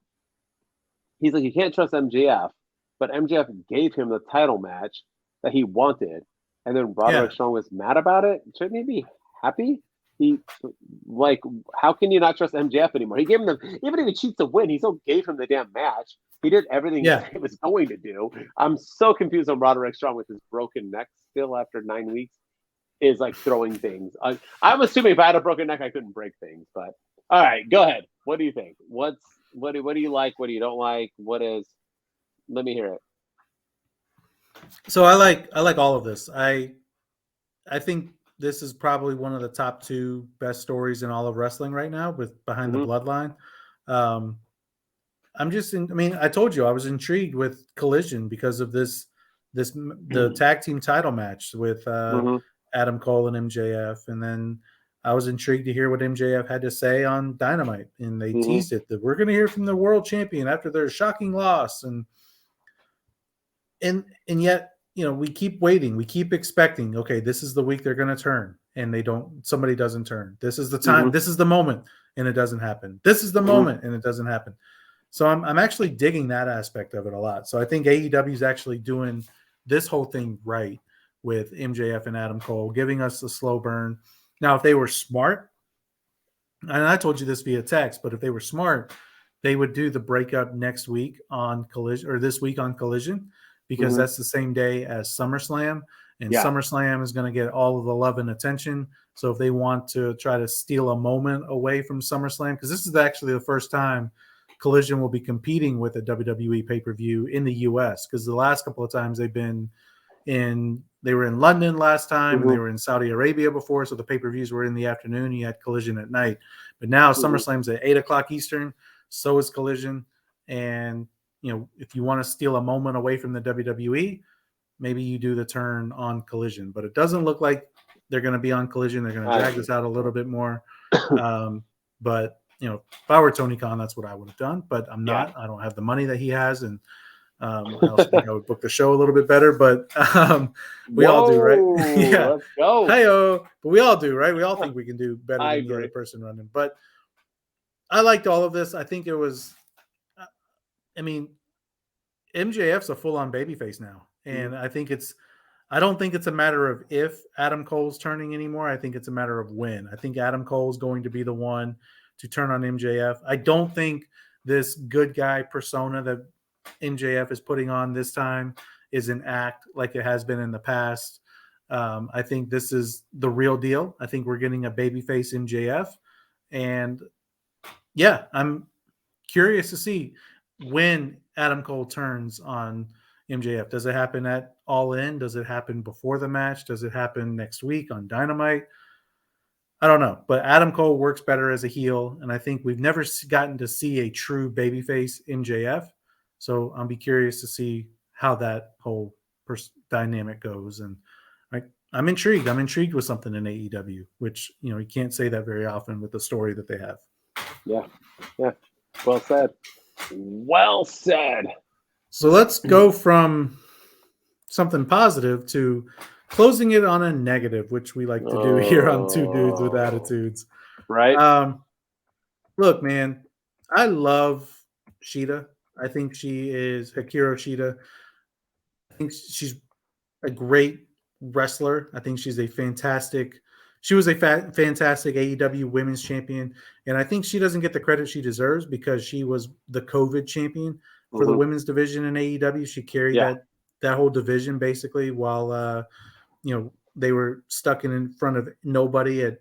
he's like, you can't trust MJF, but MJF gave him the title match that he wanted, and then Roderick Strong was mad about it. Shouldn't he be happy? How can you not trust MJF anymore? He gave him even if he cheats to win, he still gave him the damn match. He did everything he was going to do. I'm so confused on Roderick Strong with his broken neck still after 9 weeks. Is like throwing things. I'm assuming if I had a broken neck, I couldn't break things. But all right, go ahead. What do you think? What do you like? What do you don't like? Let me hear it. So I like all of this. I think this is probably one of the top 2 best stories in all of wrestling right now, with behind the bloodline. I told you I was intrigued with Collision because of the tag team title match with Adam Cole and MJF, and then I was intrigued to hear what MJF had to say on Dynamite, and they teased it that we're going to hear from the world champion after their shocking loss, and yet we keep waiting, we keep expecting. Okay, this is the week they're going to turn, and they don't. Somebody doesn't turn. This is the time. This is the moment, and it doesn't happen. This is the moment, and it doesn't happen. So I'm actually digging that aspect of it a lot. So I think AEW is actually doing this whole thing right with MJF and Adam Cole, giving us the slow burn. Now, if they were smart, and I told you this via text, but if they were smart, they would do the breakup next week on Collision, or this week on Collision, because that's the same day as SummerSlam, and SummerSlam is going to get all of the love and attention. So if they want to try to steal a moment away from SummerSlam, because this is actually the first time Collision will be competing with a WWE pay-per-view in the U.S., because the last couple of times they were in London last time, and they were in Saudi Arabia before, so the pay-per-views were in the afternoon. You had Collision at night. But now SummerSlam's at 8 o'clock Eastern, so is Collision. And, if you want to steal a moment away from the WWE, maybe you do the turn on Collision. But it doesn't look like they're going to be on Collision. They're going to drag this out a little bit more. But, if I were Tony Khan, that's what I would have done. But I'm not. I don't have the money that he has, and I also think I would book the show a little bit better, but we all do, right? Yeah. Let's go. Hi-oh. But we all do, right? We all think we can do better than the other person running. But I liked all of this. I think it was, MJF's a full-on babyface now. And I don't think it's a matter of if Adam Cole's turning anymore. I think it's a matter of when. I think Adam Cole's going to be the one to turn on MJF. I don't think this good guy persona that MJF is putting on this time is an act like it has been in the past. I think this is the real deal. I think we're getting a babyface MJF, and I'm curious to see when Adam Cole turns on MJF. Does it happen at All In? Does it happen before the match? Does it happen next week on Dynamite? I don't know, but Adam Cole works better as a heel, and I think we've never gotten to see a true babyface MJF. So I'll be curious to see how that whole dynamic goes. And I'm intrigued. I'm intrigued with something in AEW, which, you can't say that very often with the story that they have. Yeah. Well said. Well said. So let's go from something positive to closing it on a negative, which we like to do here on Two Dudes with Attitudes. Right. Look, man, I love Shida. I think she is Hikaru Shida. I think she's a great wrestler. I think she was a fantastic AEW women's champion. And I think she doesn't get the credit she deserves because she was the COVID champion for the women's division in AEW. She carried that whole division basically while they were stuck in front of nobody at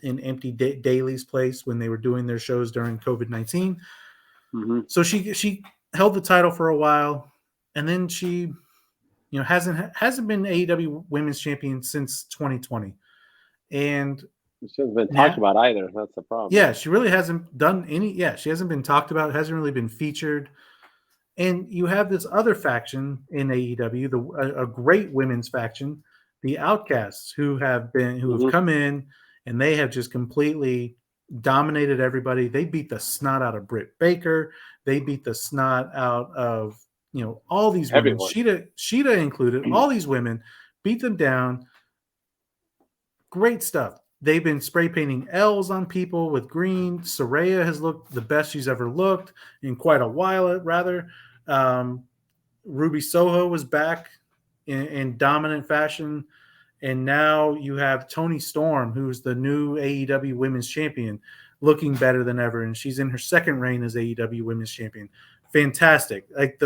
in empty Daly's place when they were doing their shows during COVID-19. Mm-hmm. So she held the title for a while, and then she hasn't been AEW Women's Champion since 2020, and she hasn't been talked about either. That's the problem. Yeah, she really hasn't done any. Yeah, she hasn't been talked about. Hasn't really been featured. And you have this other faction in AEW, a great women's faction, the Outcasts, who have come in and they have just completely dominated everybody. They beat the snot out of Britt Baker. They beat the snot out of all these women, Sheeta included. All these women beat them down. Great stuff. They've been spray painting L's on people with green. Saraya has looked the best she's ever looked in quite a while, rather. Ruby Soho was back in dominant fashion. And now you have Toni Storm, who's the new AEW Women's Champion, looking better than ever. And she's in her second reign as AEW Women's Champion. Fantastic. Like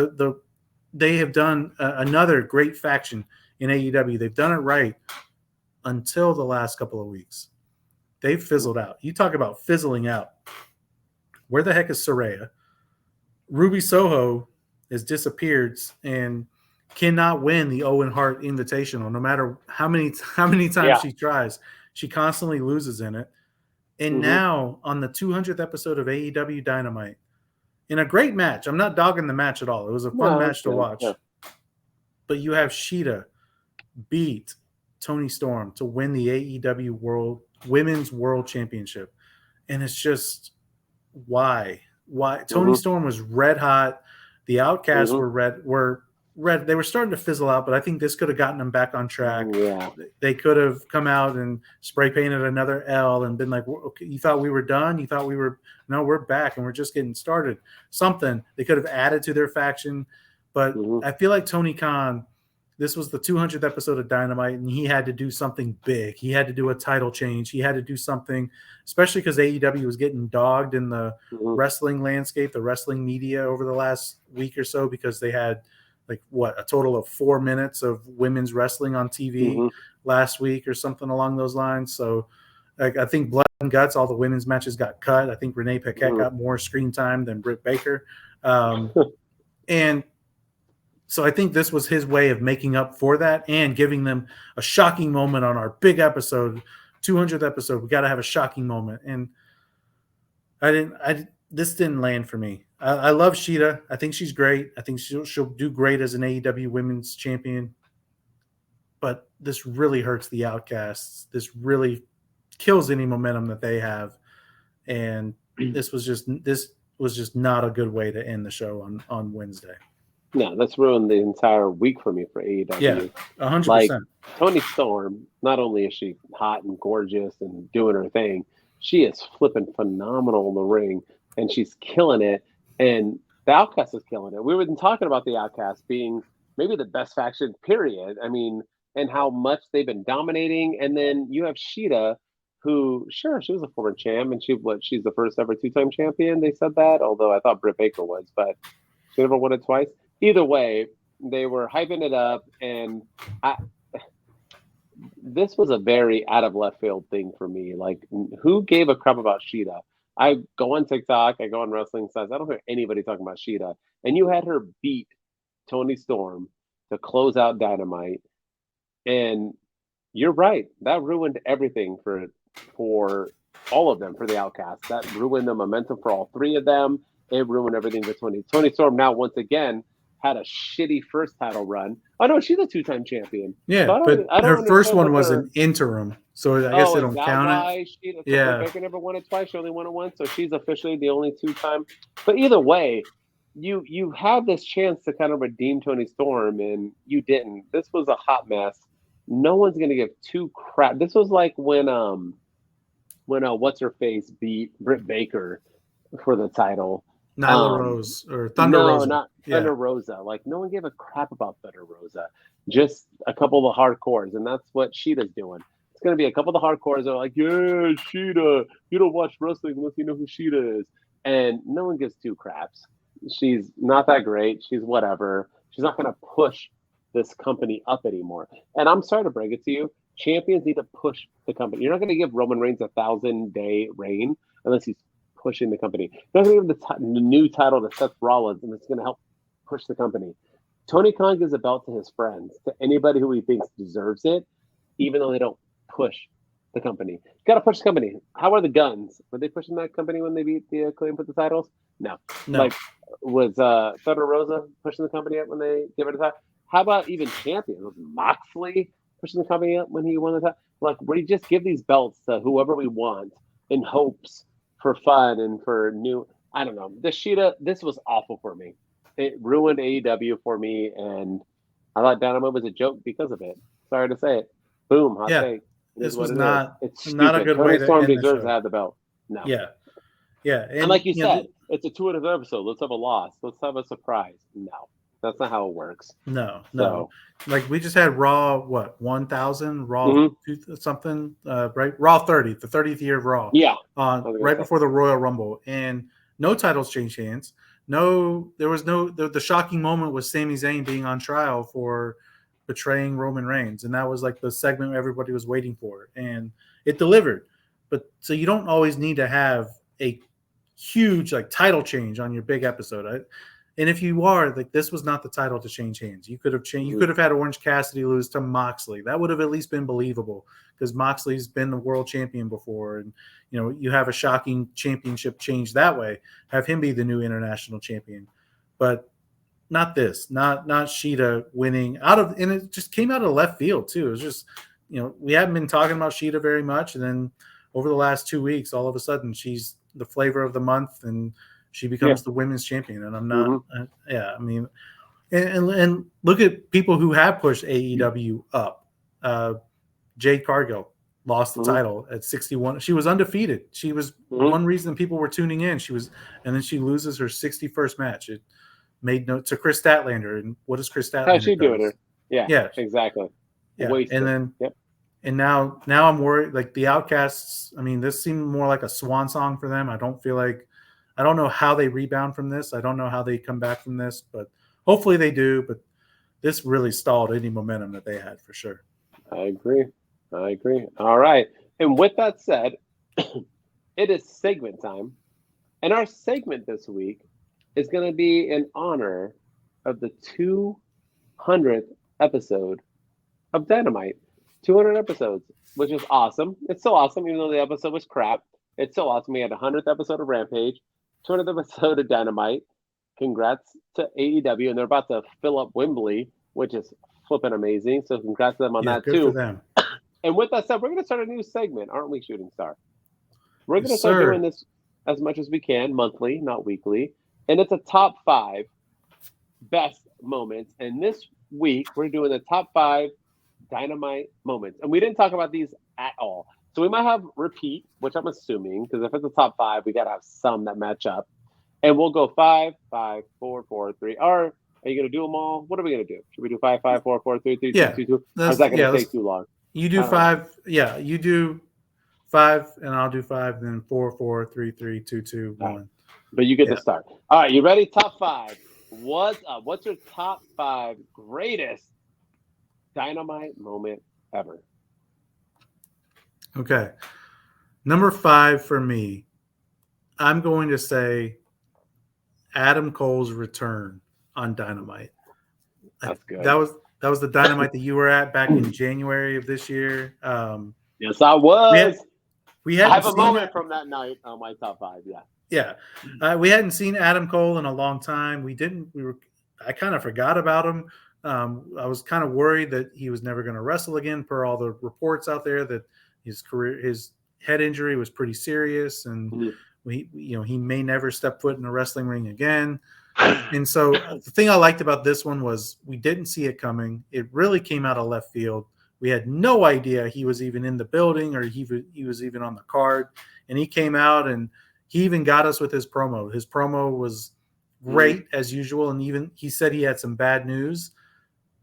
they have done another great faction in AEW. They've done it right. Until the last couple of weeks. They've fizzled out. You talk about fizzling out. Where the heck is Saraya? Ruby Soho has disappeared and cannot win the Owen Hart Invitational. No matter how many times she tries, she constantly loses in it. And now on the 200th episode of AEW Dynamite, in a great match, I'm not dogging the match at all. It was a fun match to watch. Yeah. But you have Sheeta beat Toni Storm to win the AEW Women's World Championship. And it's just why Toni Storm was red hot. The Outcasts were red. They were starting to fizzle out, but I think this could have gotten them back on track. Yeah. They could have come out and spray painted another L and been like, okay, you thought we were done? You thought no, we're back and we're just getting started. Something they could have added to their faction. But I feel like Tony Khan, this was the 200th episode of Dynamite, and he had to do something big. He had to do a title change. He had to do something, especially because AEW was getting dogged in the wrestling landscape, the wrestling media over the last week or so, because they had a total of 4 minutes of women's wrestling on TV last week or something along those lines. So I think Blood and Guts, all the women's matches got cut. I think Renee Paquette got more screen time than Britt Baker. And so I think this was his way of making up for that and giving them a shocking moment on our big episode, 200th episode. We got to have a shocking moment. And this didn't land for me. I love Sheeta. I think she's great. I think she'll do great as an AEW Women's Champion. But this really hurts the Outcasts. This really kills any momentum that they have. And this was just not a good way to end the show on Wednesday. No, that's ruined the entire week for me for AEW. Yeah, 100%. Like, Toni Storm, not only is she hot and gorgeous and doing her thing, she is flipping phenomenal in the ring, and she's killing it. And the Outcast is killing it. We've been talking about the Outcast being maybe the best faction, period. I mean, and how much they've been dominating. And then you have Sheeta, who, sure, she was a former champ, and she's the first ever two-time champion. They said that, although I thought Britt Baker was, but she never won it twice. Either way, they were hyping it up, and this was a very out of left field thing for me. Like, who gave a crap about Sheeta? I go on TikTok, I go on wrestling sites, I don't hear anybody talking about Sheeta. And you had her beat Toni Storm to close out Dynamite, and you're right, that ruined everything for all of them, for the Outcasts. That ruined the momentum for all three of them. It ruined everything for Toni Storm. Now, once again, had a shitty first title run. Oh no, she's a two-time champion. Yeah, so but her first one was an interim, so I guess they don't count it. Yeah, Baker never won it twice. She only won it once, so she's officially the only two-time. But either way, you had this chance to kind of redeem Toni Storm, and you didn't. This was a hot mess. No one's gonna give two crap. This was like when what's her face beat Britt Baker for the title. Nyla Rose or Thunder Rosa. No, not Thunder Rosa. Like, no one gave a crap about Thunder Rosa. Just a couple of the hardcores, and that's what Sheeta's doing. It's going to be a couple of the hardcores that are like, yeah, Sheeta, you don't watch wrestling unless you know who Sheeta is. And no one gives two craps. She's not that great. She's whatever. She's not going to push this company up anymore. And I'm sorry to break it to you, champions need to push the company. You're not going to give Roman Reigns a 1,000-day reign unless he's pushing the company. You're not going to give the new title to Seth Rollins, and it's going to help push the company. Tony Khan gives a belt to his friends, to anybody who he thinks deserves it, even though they don't push the company. Got to push the company. How are the Guns? Were they pushing that company when they beat the Acclaim for the titles? No. Like, was Thunder Rosa pushing the company up when they gave it a title? How about even champions? Was Moxley pushing the company up when he won the title? Like, we just give these belts to whoever we want in hopes for fun and for new. I don't know. The Sheeta, this was awful for me. It ruined AEW for me, and I thought Dynamite was a joke because of it. Sorry to say it. Boom, hot take. This was not a good Tony way to Storm end the deserves show. to have the belt. No. Yeah. And like you said, it's a 200th episode. Let's have a loss. Let's have a surprise. No, that's not how it works. No. Like we just had Raw, 1,000? Raw something, right? Raw 30, the 30th year of Raw. Yeah. Right before the Royal Rumble. And no titles changed hands. The shocking moment was Sami Zayn being on trial for betraying Roman Reigns. And that was like the segment everybody was waiting for. And it delivered. But so you don't always need to have a huge like title change on your big episode. And if you are, like, this was not the title to change hands. You could have changed. You could have had Orange Cassidy lose to Moxley. That would have at least been believable because Moxley's been the world champion before, and you have a shocking championship change that way. Have him be the new international champion, but not this. Not Sheeta winning and it just came out of left field too. It was just we haven't been talking about Sheeta very much, and then over the last 2 weeks, all of a sudden she's the flavor of the month and she becomes the women's champion, and I'm not. I mean, and look at people who have pushed AEW up. Jade Cargill lost the title at 61. She was undefeated. She was one reason people were tuning in. And then she loses her 61st match. It made note to Chris Statlander. And what does Chris Statlander? How's she doing her? Yeah, exactly. Yeah, and then and now I'm worried. Like the Outcasts. I mean, this seemed more like a swan song for them. I don't know how they rebound from this. I don't know how they come back from this, but hopefully they do. But this really stalled any momentum that they had for sure. I agree. All right. And with that said, it is segment time. And our segment this week is going to be in honor of the 200th episode of Dynamite. 200 episodes, which is awesome. It's so awesome, even though the episode was crap. It's so awesome. We had 100th episode of Rampage, 200th episode of Dynamite. Congrats to AEW, and they're about to fill up Wembley, which is flipping amazing. So congrats to them on that good too. For them. And with that said, we're going to start a new segment, aren't we, Shooting Star? We're going to start doing this as much as we can, monthly, not weekly. And it's a top 5 best moments. And this week, we're doing the top 5 Dynamite moments. And we didn't talk about these at all. So we might have repeat, which I'm assuming, because if it's a top 5, we got to have some that match up. And we'll go 5, 5, 4, 4, 3. Or are you going to do them all? What are we going to do? Should we do 5, 5, 4, 4, 3, 3, 2, 2, 2? Or is that going to take too long? You do 5. Yeah, you do 5, and I'll do 5, then 4, 4, 3, 3, 2, 2, 1. Right. But you get to start. All right, you ready? Top 5. What's up? What's your top 5 greatest Dynamite moment ever? Okay. Number 5 for me, I'm going to say Adam Cole's return on Dynamite. That's good. That was the Dynamite that you were at back in January of this year. Yes, I was. I have a moment from that night on my top 5. Yeah. We hadn't seen Adam Cole in a long time. I kind of forgot about him. I was kind of worried that he was never going to wrestle again, per all the reports out there that his head injury was pretty serious, and he may never step foot in a wrestling ring again. And so the thing I liked about this one was we didn't see it coming. It really came out of left field. We had no idea he was even in the building or he was even on the card. And he came out and he even got us with his promo. His promo was great as usual. And even he said he had some bad news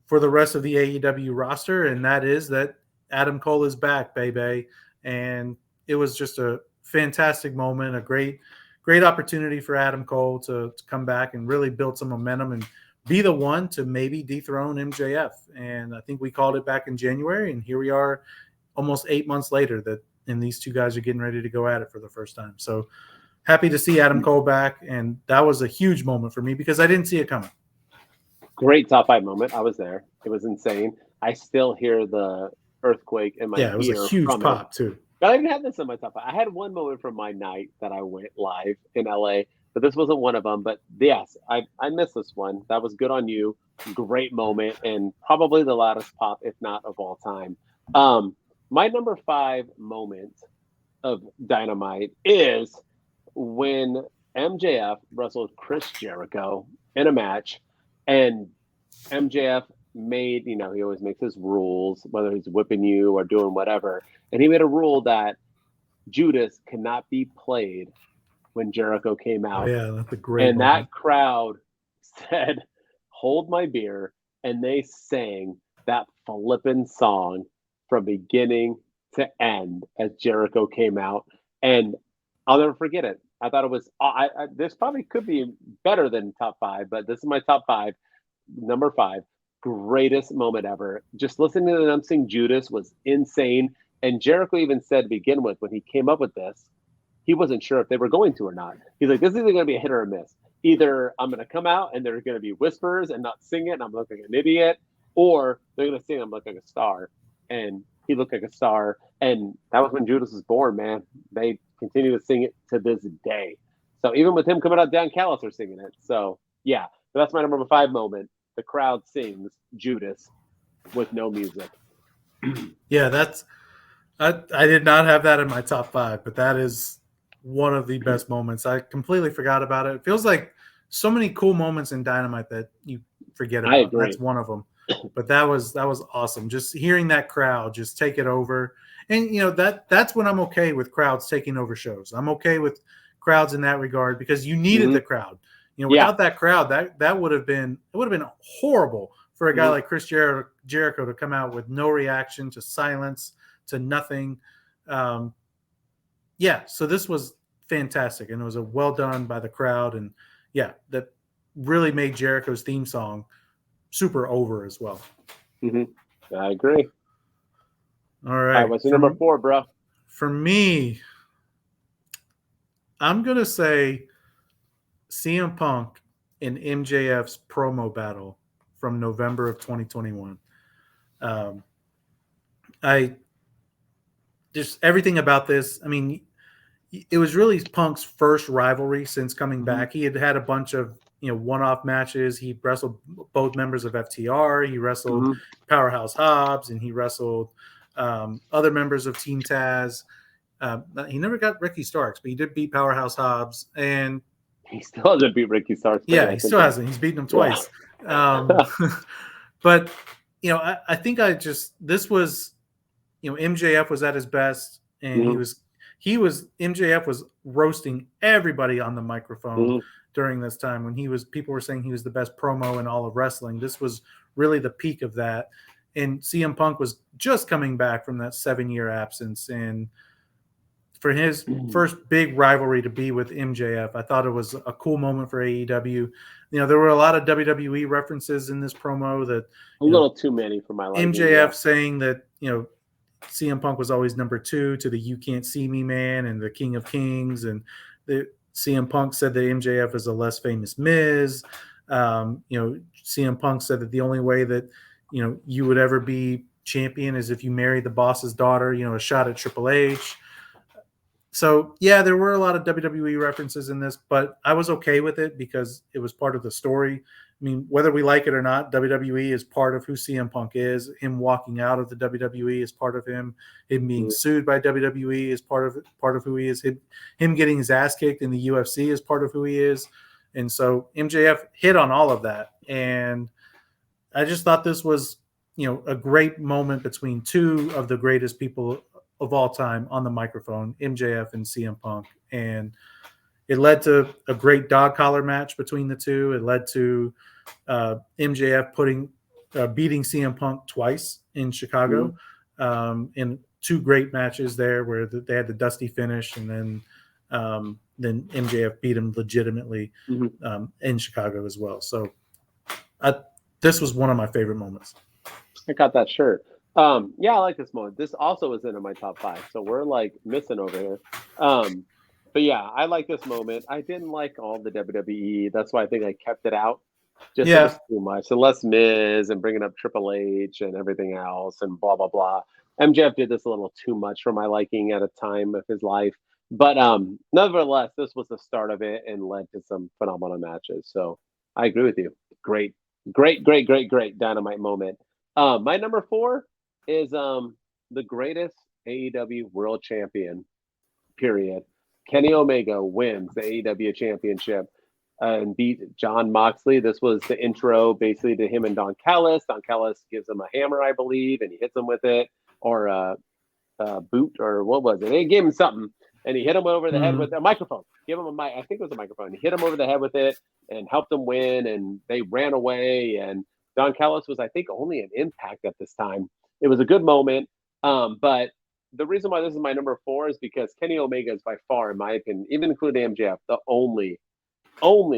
for the rest of the AEW roster. And that is that Adam Cole is back, baby. And it was just a fantastic moment, a great opportunity for Adam Cole to come back and really build some momentum and be the one to maybe dethrone MJF. And I think we called it back in January, and here we are almost 8 months later and these two guys are getting ready to go at it for the first time. So happy to see Adam Cole back, and that was a huge moment for me because I didn't see it coming. Great top 5 moment. I was there. It was insane. I still hear the earthquake in my ear. Yeah, it was a huge pop too. But I didn't have this in my top 5. I had one moment from my night that I went live in LA, but this wasn't one of them. But yes, I missed this one. That was good on you. Great moment, and probably the loudest pop, if not of all time. My number 5 moment of Dynamite is when MJF wrestled Chris Jericho in a match, and MJF made, he always makes his rules, whether he's whipping you or doing whatever. And he made a rule that Judas cannot be played when Jericho came out. Oh, yeah, that's a great And moment. that crowd said, "Hold my beer." And they sang that flippin' song from beginning to end as Jericho came out. And I'll never forget it. I thought it was, this probably could be better than top 5, but this is my top 5. Number 5, greatest moment ever. Just listening to them sing Judas was insane. And Jericho even said to begin with, when he came up with this, he wasn't sure if they were going to or not. He's like, this is either going to be a hit or a miss. Either I'm going to come out and there's going to be whispers and not sing it, and I'm looking like an idiot, or they're going to sing, I'm looking like a star. And he looked like a star. And that was when Judas was born, man. They continue to sing it to this day. So even with him coming out, Dan Callis are singing it. So yeah, that's my number 5 moment. The crowd sings Judas with no music. Yeah, I did not have that in my top 5, but that is one of the best moments. I completely forgot about it. It feels like so many cool moments in Dynamite that you forget about. I agree. That's one of them. But that was awesome. Just hearing that crowd just take it over. And that's when I'm okay with crowds taking over shows. I'm okay with crowds in that regard because you needed the crowd. Without that crowd, that would have been horrible for a guy like Chris Jericho to come out with no reaction, to silence, to nothing. So this was fantastic, and it was a well done by the crowd, and that really made Jericho's theme song super over as well. I agree. All right, what's your number 4, bro? For me, I'm gonna say CM Punk in MJF's promo battle from November of 2021. I just everything about this. I mean, it was really Punk's first rivalry since coming back. He had a bunch of one-off matches. He wrestled both members of FTR. He wrestled Powerhouse Hobbs, and he wrestled other members of Team Taz. He never got Ricky Starks, but he did beat Powerhouse Hobbs, and he still hasn't beat Ricky Starks. Yeah, he still hasn't. He's beaten him twice. But I think this was MJF was at his best, and MJF was roasting everybody on the microphone during this time when people were saying he was the best promo in all of wrestling. This was really the peak of that. And CM Punk was just coming back from that 7-year absence. And for his first big rivalry to be with MJF, I thought it was a cool moment for AEW. There were a lot of WWE references in this promo that a little too many for my liking. MJF saying that, CM Punk was always number 2 to the "You Can't See Me" man and the King of Kings, and CM Punk said that MJF is a less famous Miz. CM Punk said that the only way that you would ever be champion is if you marry the boss's daughter. A shot at Triple H. So there were a lot of WWE references in this, but I was okay with it because it was part of the story. I mean, whether we like it or not, WWE is part of who CM Punk is. Him walking out of the WWE is part of him. Him being sued by WWE is part of who he is. Him getting his ass kicked in the UFC is part of who he is. And so MJF hit on all of that. And I just thought this was, a great moment between two of the greatest people of all time on the microphone, MJF and CM Punk. And it led to a great dog collar match between the two. It led to MJF beating CM Punk twice in Chicago in 2 great matches there where they had the dusty finish, and then MJF beat him legitimately in Chicago as well. So this was one of my favorite moments. I got that shirt. Yeah, I like this moment. This also is in my top 5, so we're like missing over here. But yeah, I like this moment. I didn't like all the WWE. That's why I think I kept it out. Just it was too much. So less Miz and bringing up Triple H and everything else and blah blah blah. MJF did this a little too much for my liking at a time of his life. But nevertheless, this was the start of it and led to some phenomenal matches. So I agree with you. Great Dynamite moment. My number 4 is the greatest AEW World Champion, period. Kenny Omega wins the AEW Championship and beat John Moxley. This was the intro basically to him and Don Callis. Don Callis gives him a hammer, I believe, and he hits him with it, or a boot, or what was it? They gave him something, and he hit him over the head with a microphone. Give him a mic. I think it was a microphone. He hit him over the head with it and helped him win, and they ran away, and Don Callis was, I think, only an Impact at this time. It was a good moment, but the reason why this is my number 4 is because Kenny Omega is by far, in my opinion, even including MJF, the only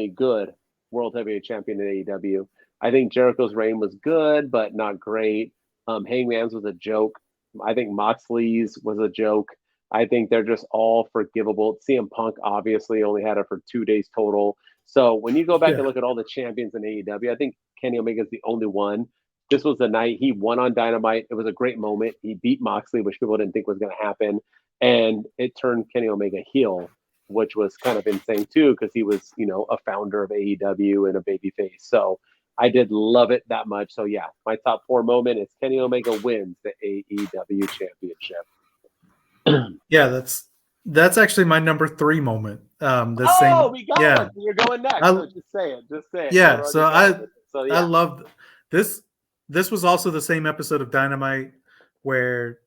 good World Heavyweight Champion in AEW. I think Jericho's reign was good, but not great. Hangman's was a joke. I think Moxley's was a joke. I think they're just all forgivable. CM Punk obviously only had it for 2 days total. So when you go back and look at all the champions in AEW, I think Kenny Omega is the only one. This was the night he won on Dynamite. It was a great moment. He beat Moxley, which people didn't think was going to happen. And it turned Kenny Omega heel, which was kind of insane too, because he was, a founder of AEW and a babyface. So I did love it that much. So yeah, my top 4 moment is Kenny Omega wins the AEW Championship. Yeah, that's actually my number 3 moment. We got one. You're going next. So just say it. Yeah. So I loved this. This was also the same episode of Dynamite where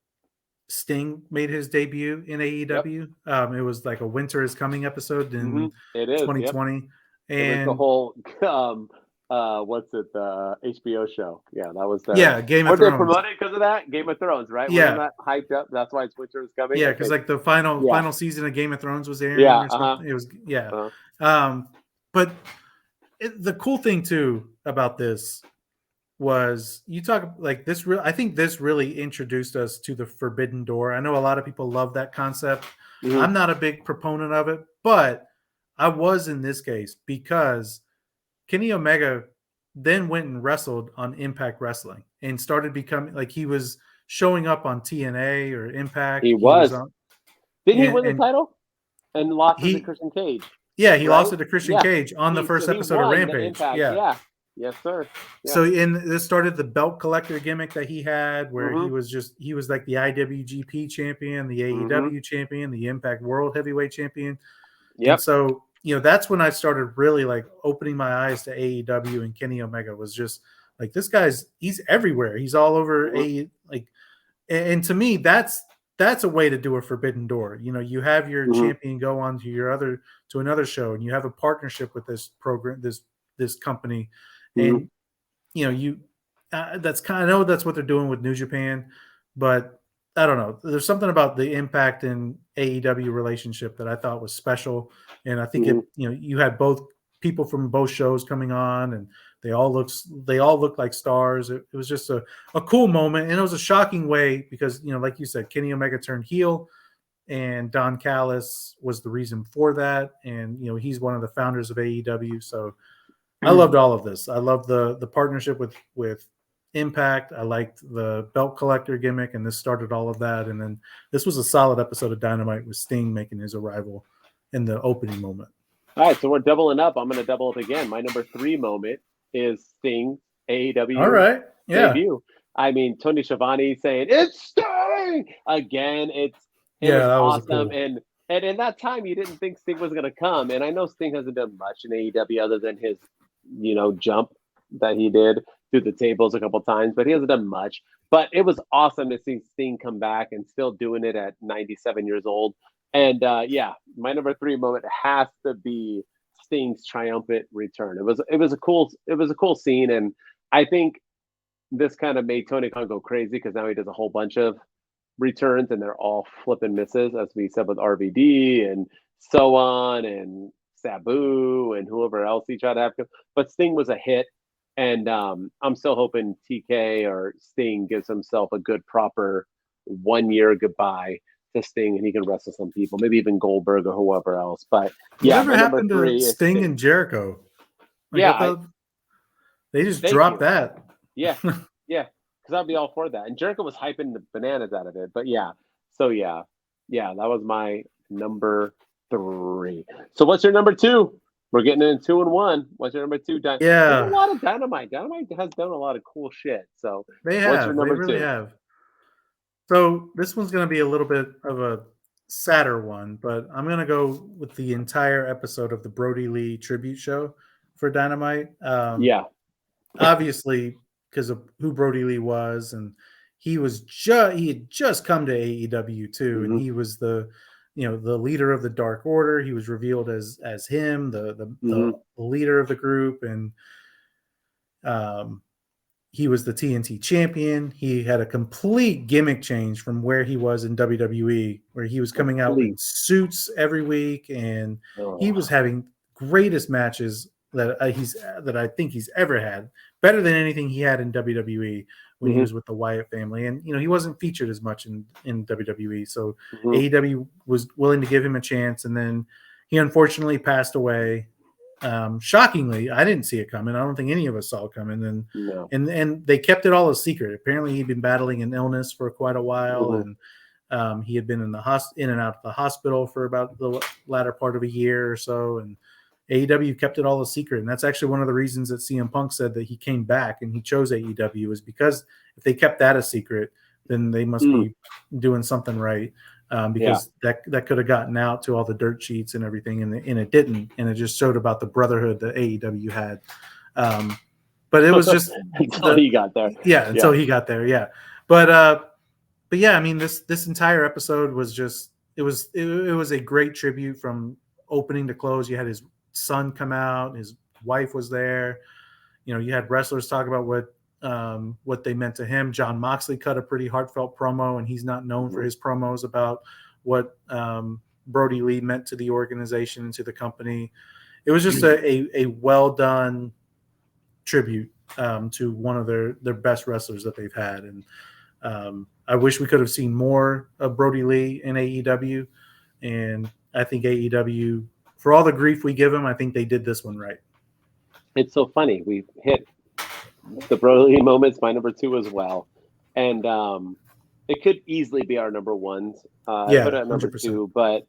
Sting made his debut in AEW. Yep. It was like a Winter is Coming episode in 2020. Yep. And the whole the HBO show. Yeah, that was Game of Thrones. Were they promoted because of that? Game of Thrones, right? Yeah. Wasn't that hyped up? That's why it's Winter is Coming. Yeah, because like the final season of Game of Thrones was airing. Yeah, It was but the cool thing too about this was you talk like this. I think this really introduced us to the Forbidden Door. I know a lot of people love that concept. Mm-hmm. I'm not a big proponent of it, but I was in this case because Kenny Omega then went and wrestled on Impact Wrestling and started becoming like he was showing up on TNA or Impact. He was Didn't he win the title and lost it to Christian Cage? Yeah, he lost it to Christian Cage on the first episode of Rampage. Yeah. Yes, sir. Yeah. So this started the belt collector gimmick that he had where he was like the IWGP champion, the AEW champion, the Impact World Heavyweight champion. Yep. And so, that's when I started really like opening my eyes to AEW, and Kenny Omega was just like, this he's everywhere. He's all over and to me, that's a way to do a Forbidden Door. You have your champion go on to another show, and you have a partnership with this program, this company. And that's kind of, I know that's what they're doing with New Japan, but I don't know. There's something about the Impact and AEW relationship that I thought was special, and I think you had both people from both shows coming on, and they all looked like stars. It was just a cool moment, and it was a shocking way because like you said, Kenny Omega turned heel, and Don Callis was the reason for that, and he's one of the founders of AEW, so. I loved all of this. I loved the partnership with Impact. I liked the belt collector gimmick, and this started all of that. And then this was a solid episode of Dynamite with Sting making his arrival in the opening moment. All right, so we're doubling up. I'm going to double up again. My number 3 moment is Sting AEW debut. I mean, Tony Schiavone saying, "It's Sting!" Again, it was awesome. Cool. And in that time, you didn't think Sting was going to come. And I know Sting hasn't done much in AEW other than his jump that he did through the tables a couple times, but he hasn't done much. But it was awesome to see Sting come back and still doing it at 97 years old. And my number 3 moment has to be Sting's triumphant return. It was a cool scene, and I think this kind of made Tony Khan go crazy because now he does a whole bunch of returns and they're all flipping misses, as we said with RVD and so on, and Sabu and whoever else he tried to have. But Sting was a hit, And I'm still hoping TK or Sting gives himself a good, proper 1 year goodbye to Sting, and he can wrestle some people, maybe even Goldberg or whoever else. But yeah, whatever my number happened to 3 is Sting and Jericho? Like, yeah, I thought they just thank dropped you. that. Yeah, yeah, because I'd be all for that. And Jericho was hyping the bananas out of it. But yeah, so yeah, that was my number 3. So what's your number 2? We're getting in 2 and 1. What's your number 2? There's a lot of Dynamite. Dynamite has done a lot of cool shit. So what's your number 2? They really have. So this one's going to be a little bit of a sadder one, but I'm going to go with the entire episode of the Brody Lee tribute show for Dynamite. Yeah. Obviously, because of who Brody Lee was, and he had just come to AEW too, and he was the leader of the Dark Order. He was revealed as him, the leader of the group, and he was the TNT champion. He had a complete gimmick change from where he was in WWE, where he was coming out in suits every week, and he was having greatest matches that I think he's ever had, better than anything he had in WWE when he was with the Wyatt family. And he wasn't featured as much in WWE, so AEW was willing to give him a chance, and then he unfortunately passed away. Shockingly, I didn't see it coming. I don't think any of us saw it coming. And they kept it all a secret. Apparently, he'd been battling an illness for quite a while, and he had been in and out of the hospital for about the latter part of a year or so. And AEW kept it all a secret. And that's actually one of the reasons that CM Punk said that he came back and he chose AEW, is because if they kept that a secret, then they must be doing something right. Because that could have gotten out to all the dirt sheets and everything, and it didn't, and it just showed about the brotherhood that AEW had. But it was just until he got there. Until he got there. Yeah, but yeah, I mean, this entire episode was just it was a great tribute from opening to close. You had his son come out, his wife was there. You had wrestlers talk about what they meant to him. Jon Moxley cut a pretty heartfelt promo, and he's not known for his promos about what Brody Lee meant to the organization and to the company. It was just a well done tribute to one of their best wrestlers that they've had. And I wish we could have seen more of Brody Lee in AEW. And I think AEW, for all the grief we give him, I think they did this one right. It's so funny. We hit the Brody Lee moments, my number 2 as well. And it could easily be our number 1s. I put it at number 100%. 2, but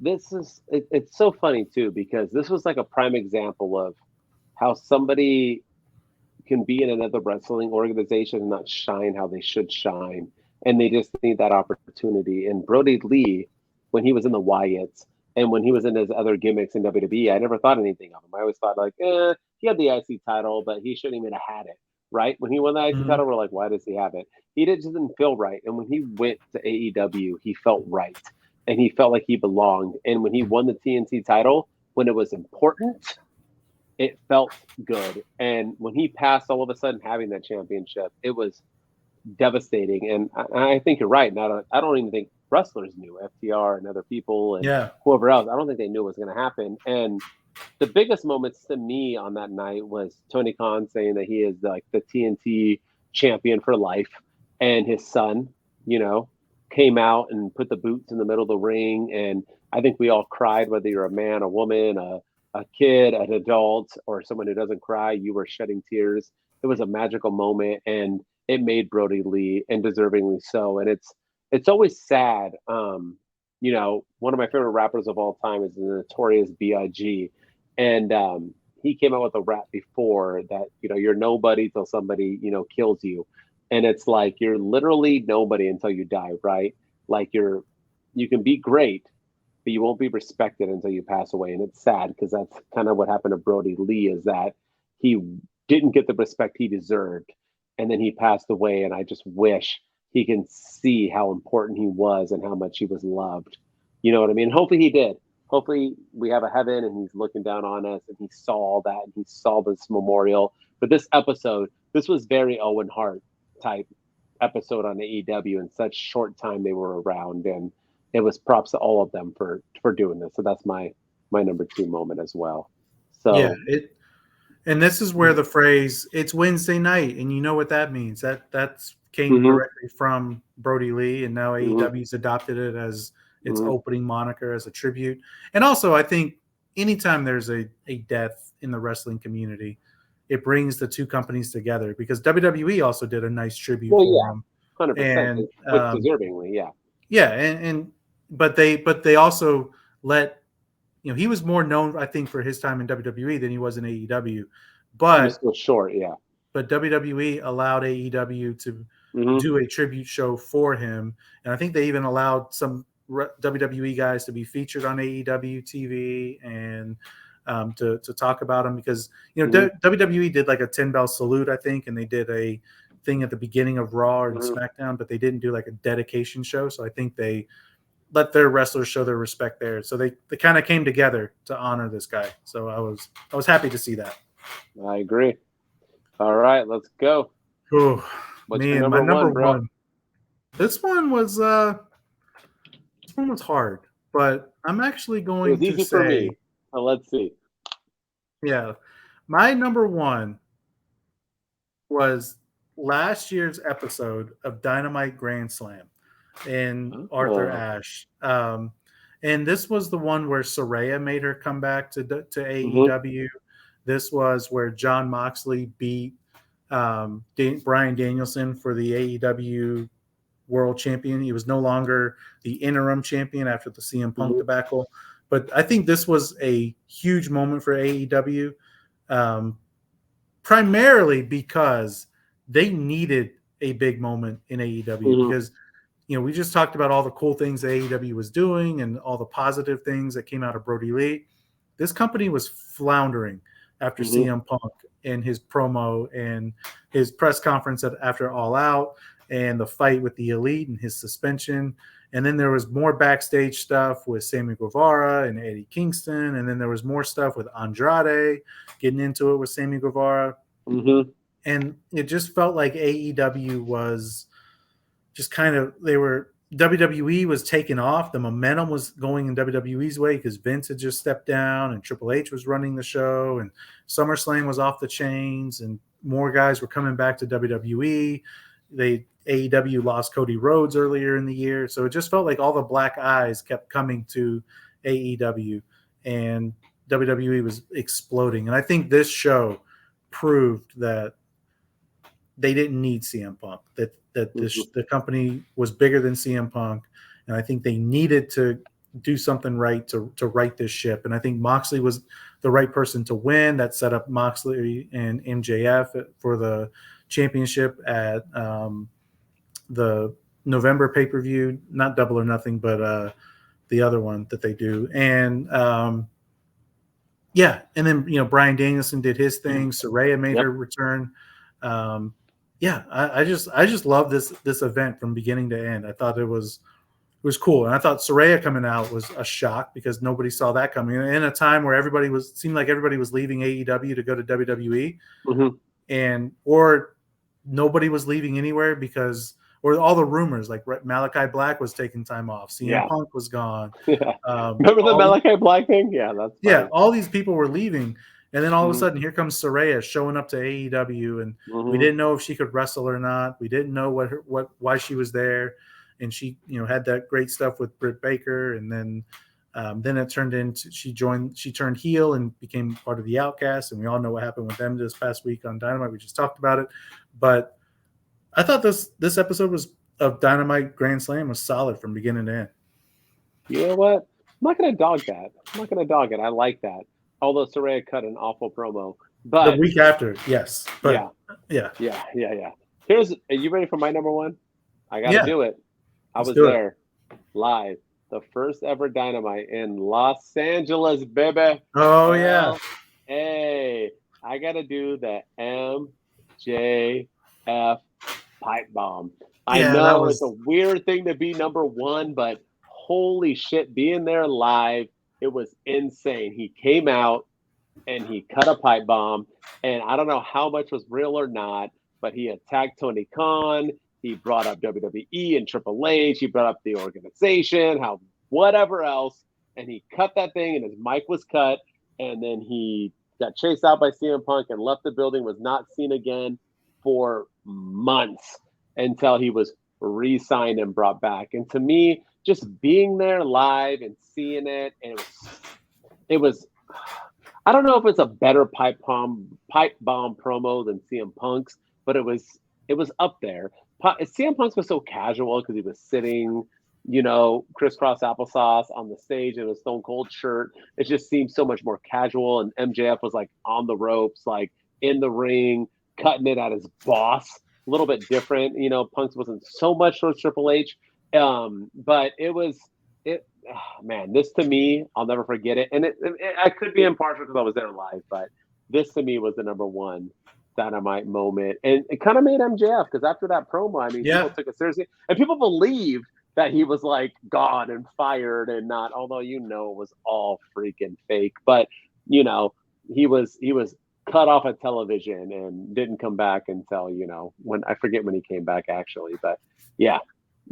it's so funny too, because this was like a prime example of how somebody can be in another wrestling organization and not shine how they should shine. And they just need that opportunity. And Brody Lee, when he was in the Wyatts and when he was in his other gimmicks in WWE, I never thought anything of him. I always thought he had the IC title, but he shouldn't even have had it, right? When he won the IC title, we're like, why does he have it? He just didn't feel right. And when he went to AEW, he felt right. And he felt like he belonged. And when he won the TNT title, when it was important, it felt good. And when he passed, all of a sudden having that championship, it was devastating. And I think you're right. I don't even think wrestlers knew, FTR and other people and whoever else. I don't think they knew it was going to happen. And the biggest moments to me on that night was Tony Khan saying that he is like the TNT champion for life, and his son, came out and put the boots in the middle of the ring. And I think we all cried, whether you're a man, a woman, a kid, an adult, or someone who doesn't cry. You were shedding tears. It was a magical moment, and it made Brody Lee, and deservingly so. And it's always sad. One of my favorite rappers of all time is the Notorious B.I.G. And he came out with a rap before that, you're nobody till somebody, kills you. And it's like, you're literally nobody until you die, right? Like you can be great, but you won't be respected until you pass away. And it's sad, because that's kind of what happened to Brody Lee, is that he didn't get the respect he deserved. And then he passed away. And I just wish he can see how important he was and how much he was loved. You know what I mean? Hopefully he did. Hopefully we have a heaven and he's looking down on us and he saw all that and he saw this memorial. But this episode, this was very Owen Hart type episode on AEW in such short time they were around. And it was props to all of them for doing this. So that's my number 2 moment as well. So yeah, And this is where the phrase "It's Wednesday night," and you know what that means. That's came directly from Brody Lee, and now AEW's adopted it as its opening moniker as a tribute. And also, I think anytime there's a death in the wrestling community, it brings the two companies together, because WWE also did a nice tribute for him. 100%, and deservingly, but they also let, he was more known, I think, for his time in WWE than he was in AEW, but he was still short, but WWE allowed AEW to do a tribute show for him, and I think they even allowed some WWE guys to be featured on AEW TV and to talk about him, because WWE did like a 10-bell salute, I think, and they did a thing at the beginning of Raw and SmackDown, but they didn't do like a dedication show. So I think they let their wrestlers show their respect there. So they kind of came together to honor this guy. So I was happy to see that. I agree. All right, let's go. Oh, man, my number one. This one was hard, but I'm actually going to say for me. Let's see. Yeah, my number one was last year's episode of Dynamite Grand Slam in Arthur Ashe. And this was the one where Saraya made her come back to AEW. This was where Jon Moxley beat Bryan Danielson for the AEW World Champion. He was no longer the interim champion after the CM Punk debacle. But I think this was a huge moment for AEW, primarily because they needed a big moment in AEW because, we just talked about all the cool things AEW was doing and all the positive things that came out of Brody Lee. This company was floundering after CM Punk and his promo and his press conference after All Out and the fight with the Elite and his suspension. And then there was more backstage stuff with Sammy Guevara and Eddie Kingston. And then there was more stuff with Andrade getting into it with Sammy Guevara. And it just felt like AEW was just WWE was taking off. The momentum was going in WWE's way because Vince had just stepped down and Triple H was running the show and SummerSlam was off the chains and more guys were coming back to WWE. AEW lost Cody Rhodes earlier in the year. So it just felt like all the black eyes kept coming to AEW and WWE was exploding. And I think this show proved that they didn't need CM Punk, that the company was bigger than CM Punk. And I think they needed to do something right to right this ship. And I think Moxley was the right person to win. That set up Moxley and MJF for the championship at the November pay-per-view, not Double or Nothing, but the other one that they do. And and then Bryan Danielson did his thing. Saraya made her return. I just love this event from beginning to end. I thought it was cool, and I thought Saraya coming out was a shock because nobody saw that coming. In a time where seemed like everybody was leaving AEW to go to WWE, or nobody was leaving anywhere or all the rumors like Malachi Black was taking time off, CM Punk was gone. Remember the Malachi Black thing? Yeah, that's funny. All these people were leaving. And then all of a sudden, here comes Saraya showing up to AEW, and we didn't know if she could wrestle or not. We didn't know why she was there, and she had that great stuff with Britt Baker, and then it turned into she turned heel and became part of the Outcast, and we all know what happened with them this past week on Dynamite. We just talked about it, but I thought this episode of Dynamite Grand Slam was solid from beginning to end. You know what? I'm not going to dog that. I'm not going to dog it. I like that. Although Saraya cut an awful promo, but the week after, yes, but yeah. Are you ready for my number one? I got to do it. I was there live, the first ever Dynamite in Los Angeles, baby. Oh yeah. Hey, I got to do the MJF pipe bomb. I know it's a weird thing to be number one, but holy shit, being there live. It was insane. He came out and he cut a pipe bomb, and I don't know how much was real or not, but he attacked Tony Khan. He brought up WWE and Triple H. He brought up the organization, whatever else, and he cut that thing, and his mic was cut, and then he got chased out by CM Punk and left the building, was not seen again for months until he was re-signed and brought back. And to me, just being there live and seeing it, and it was I don't know if it's a better pipe bomb promo than CM Punk's, but it was up there. CM Punk's was so casual because he was sitting, crisscross applesauce on the stage in a Stone Cold shirt. It just seemed so much more casual. And MJF was like on the ropes, like in the ring, cutting it at his boss. A little bit different. Punk's wasn't so much towards Triple H. But man, this to me, I'll never forget it. And I could be impartial because I was there live, but this to me was the number one Dynamite moment. And it kind of made MJF, because after that promo, I mean, people took it seriously. And people believed that he was like gone and fired and not, although it was all freaking fake. But, he was cut off of television and didn't come back until, when I forget when he came back actually. But yeah.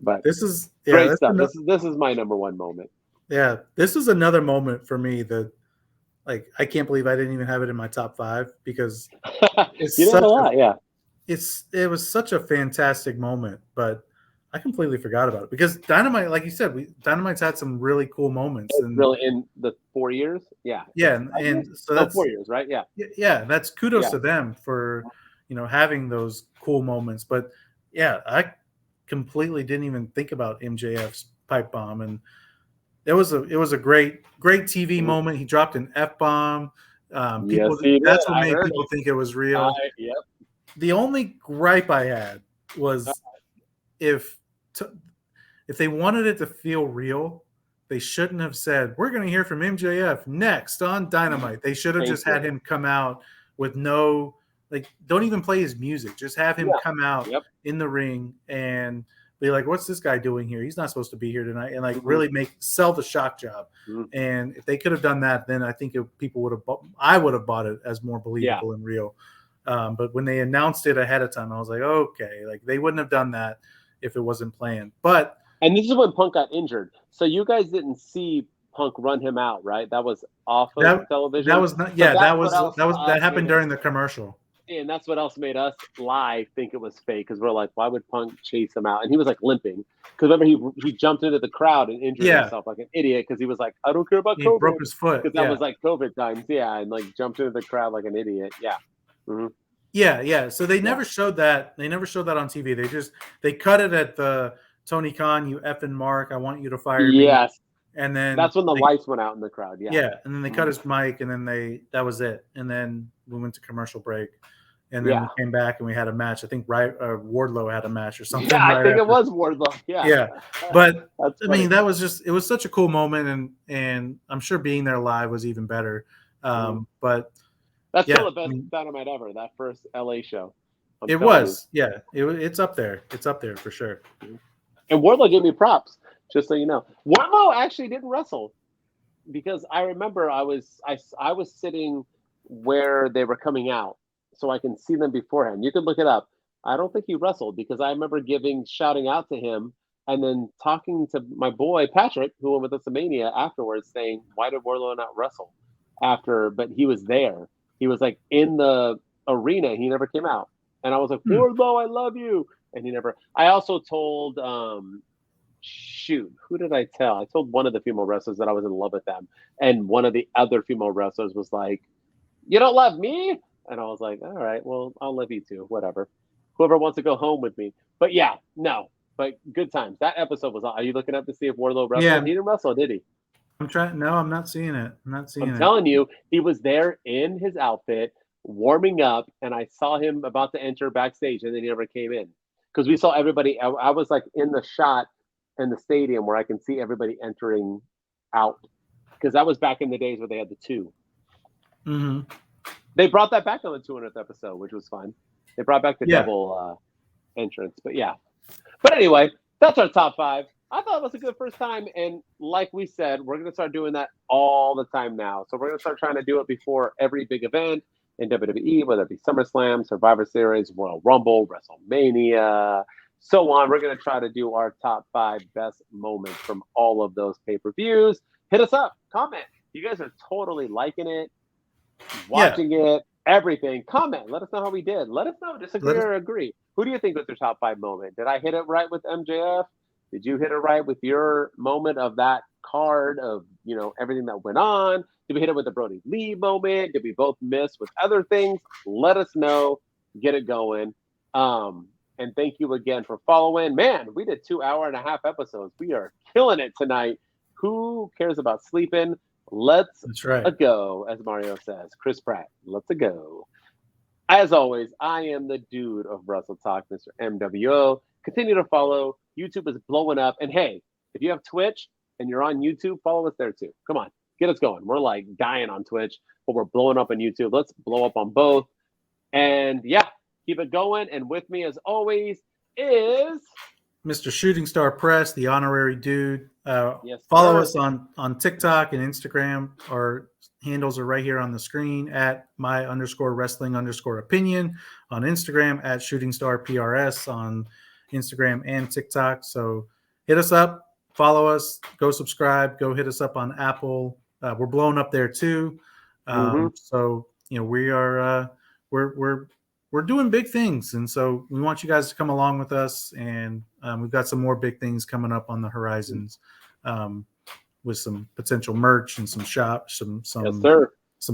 But this is great stuff. This is my number one moment. Yeah, this is another moment for me that, like, I can't believe I didn't even have it in my top 5 because it's it was such a fantastic moment, but I completely forgot about it because Dynamite, like you said, Dynamite's had some really cool moments. And really in the 4 years, and so that's 4 years, right? Yeah, that's kudos to them for having those cool moments. But yeah, I completely didn't even think about MJF's pipe bomb, and it was a great TV moment. He dropped an F-bomb. That's what made people think it was real. Yep. The only gripe I had was if they wanted it to feel real, they shouldn't have said, "We're going to hear from MJF next on Dynamite." They should have just had him come out with no, like, don't even play his music. Just have him come out in the ring and be like, "What's this guy doing here? He's not supposed to be here tonight." And like really sell the shock job. And if they could have done that, then I think I would have bought it as more believable and real. But when they announced it ahead of time, I was like, okay, like they wouldn't have done that if it wasn't planned. And this is when Punk got injured. So you guys didn't see Punk run him out, right? That was off of television. That was not. Yeah, that happened during the commercial. And that's what else made us live think it was fake, because we're like, why would Punk chase him out? And he was like limping, because remember he jumped into the crowd and injured himself like an idiot, because he was like, I don't care about COVID. He broke his foot because that was like COVID times, and like jumped into the crowd like an idiot. So they never showed that. They never showed that on TV. They cut it at the Tony Khan, "You effing Mark, I want you to fire me." Yes. And then that's when the lights went out in the crowd. Yeah. And then they cut his mic, and then that was it. And then we went to commercial break, and then we came back and we had a match. I think Wardlow had a match or something. Yeah, I think it was Wardlow. Yeah. But I mean, it was such a cool moment, and I'm sure being there live was even better. But that's still the best Dynamite ever. That first LA show. It was. Yeah. It's up there. It's up there for sure. And Wardlow gave me props. Just so you know, Wardlow actually didn't wrestle, because I remember I was sitting where they were coming out, so I can see them beforehand. You can look it up. I don't think he wrestled, because I remember shouting out to him, and then talking to my boy Patrick, who went with us to Mania afterwards, saying, "Why did Wardlow not wrestle after?" But he was there. He was like in the arena. He never came out, and I was like, "Wardlow, I love you," and he never. I also told. Who did I tell? I told one of the female wrestlers that I was in love with them, and one of the other female wrestlers was like, "You don't love me?" And I was like, "All right, well, I'll love you too, whatever. Whoever wants to go home with me." But but good times. That episode was. Are you looking up to see if Wardlow wrestled? Yeah. He didn't wrestle, did he? I'm trying. No, I'm not seeing it. I'm telling you, he was there in his outfit, warming up, and I saw him about to enter backstage, and then he never came in, because we saw everybody. I was like in the shot in the stadium where I can see everybody entering out, because that was back in the days where they had the 2. They brought that back on the 200th episode, which was fun. They brought back the double entrance, but anyway, that's our top 5. I thought it was a good first time, and like we said, we're going to start doing that all the time now. So we're going to start trying to do it before every big event in WWE, whether it be SummerSlam, Survivor Series, Royal Rumble, WrestleMania, so on. We're going to try to do our top 5 best moments from all of those pay-per-views. Hit us up, comment. You guys are totally liking it. watching it, everything. Comment. Let us know how we did. Let us know, disagree or agree. Who do you think was your top 5 moment? Did I hit it right with MJF? Did you hit it right with your moment of that card of, everything that went on? Did we hit it with the Brody Lee moment? Did we both miss with other things? Let us know. Get it going. And thank you again for following. Man, we did 2.5 episodes. We are killing it tonight. Who cares about sleeping? Let's go, as Mario says. Chris Pratt, let's go. As always, I am the dude of Wrestle Talk, Mr. MWO. Continue to follow. YouTube is blowing up. And hey, if you have Twitch and you're on YouTube, follow us there too. Come on, get us going. We're like dying on Twitch, but we're blowing up on YouTube. Let's blow up on both. And yeah, keep it going. And with me, as always, is Mr. Shooting Star Press, the honorary dude. Yes, follow sir. us on TikTok and Instagram. Our handles are right here on the screen at my_wrestling_opinion on Instagram, at Shooting Star PRS on Instagram and TikTok. So hit us up, follow us, go subscribe, go hit us up on Apple. We're blowing up there too. So we are we're doing big things, and so we want you guys to come along with us. And we've got some more big things coming up on the horizons, with some potential merch and some shops, some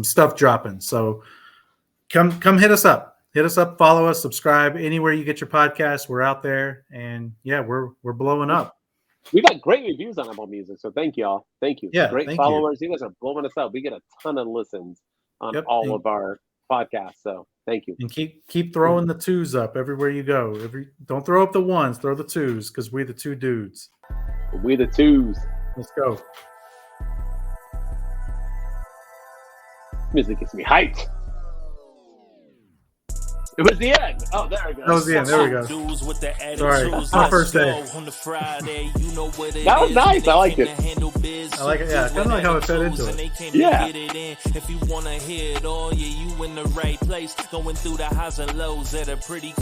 stuff dropping. So come hit us up. Hit us up, follow us, subscribe anywhere you get your podcasts. We're out there, and yeah, we're blowing up. We got great reviews on Apple Music, so thank y'all. Thank you. Yeah, great followers. You guys are blowing us up. We get a ton of listens on all of our podcasts, so thank you. And keep throwing the 2s up everywhere you go. Don't throw up the 1s, throw the 2s, because we're the 2 dudes. We the 2s. Let's go. Music gets me hyped. It was the end. Oh, there we go. That was the end. There we go. Sorry, it's my first day. That was nice. I like it. I like it. Yeah, kind of like how it fed into it. Yeah. If you want to hear it all, you in the right place. Going through the highs and lows at a pretty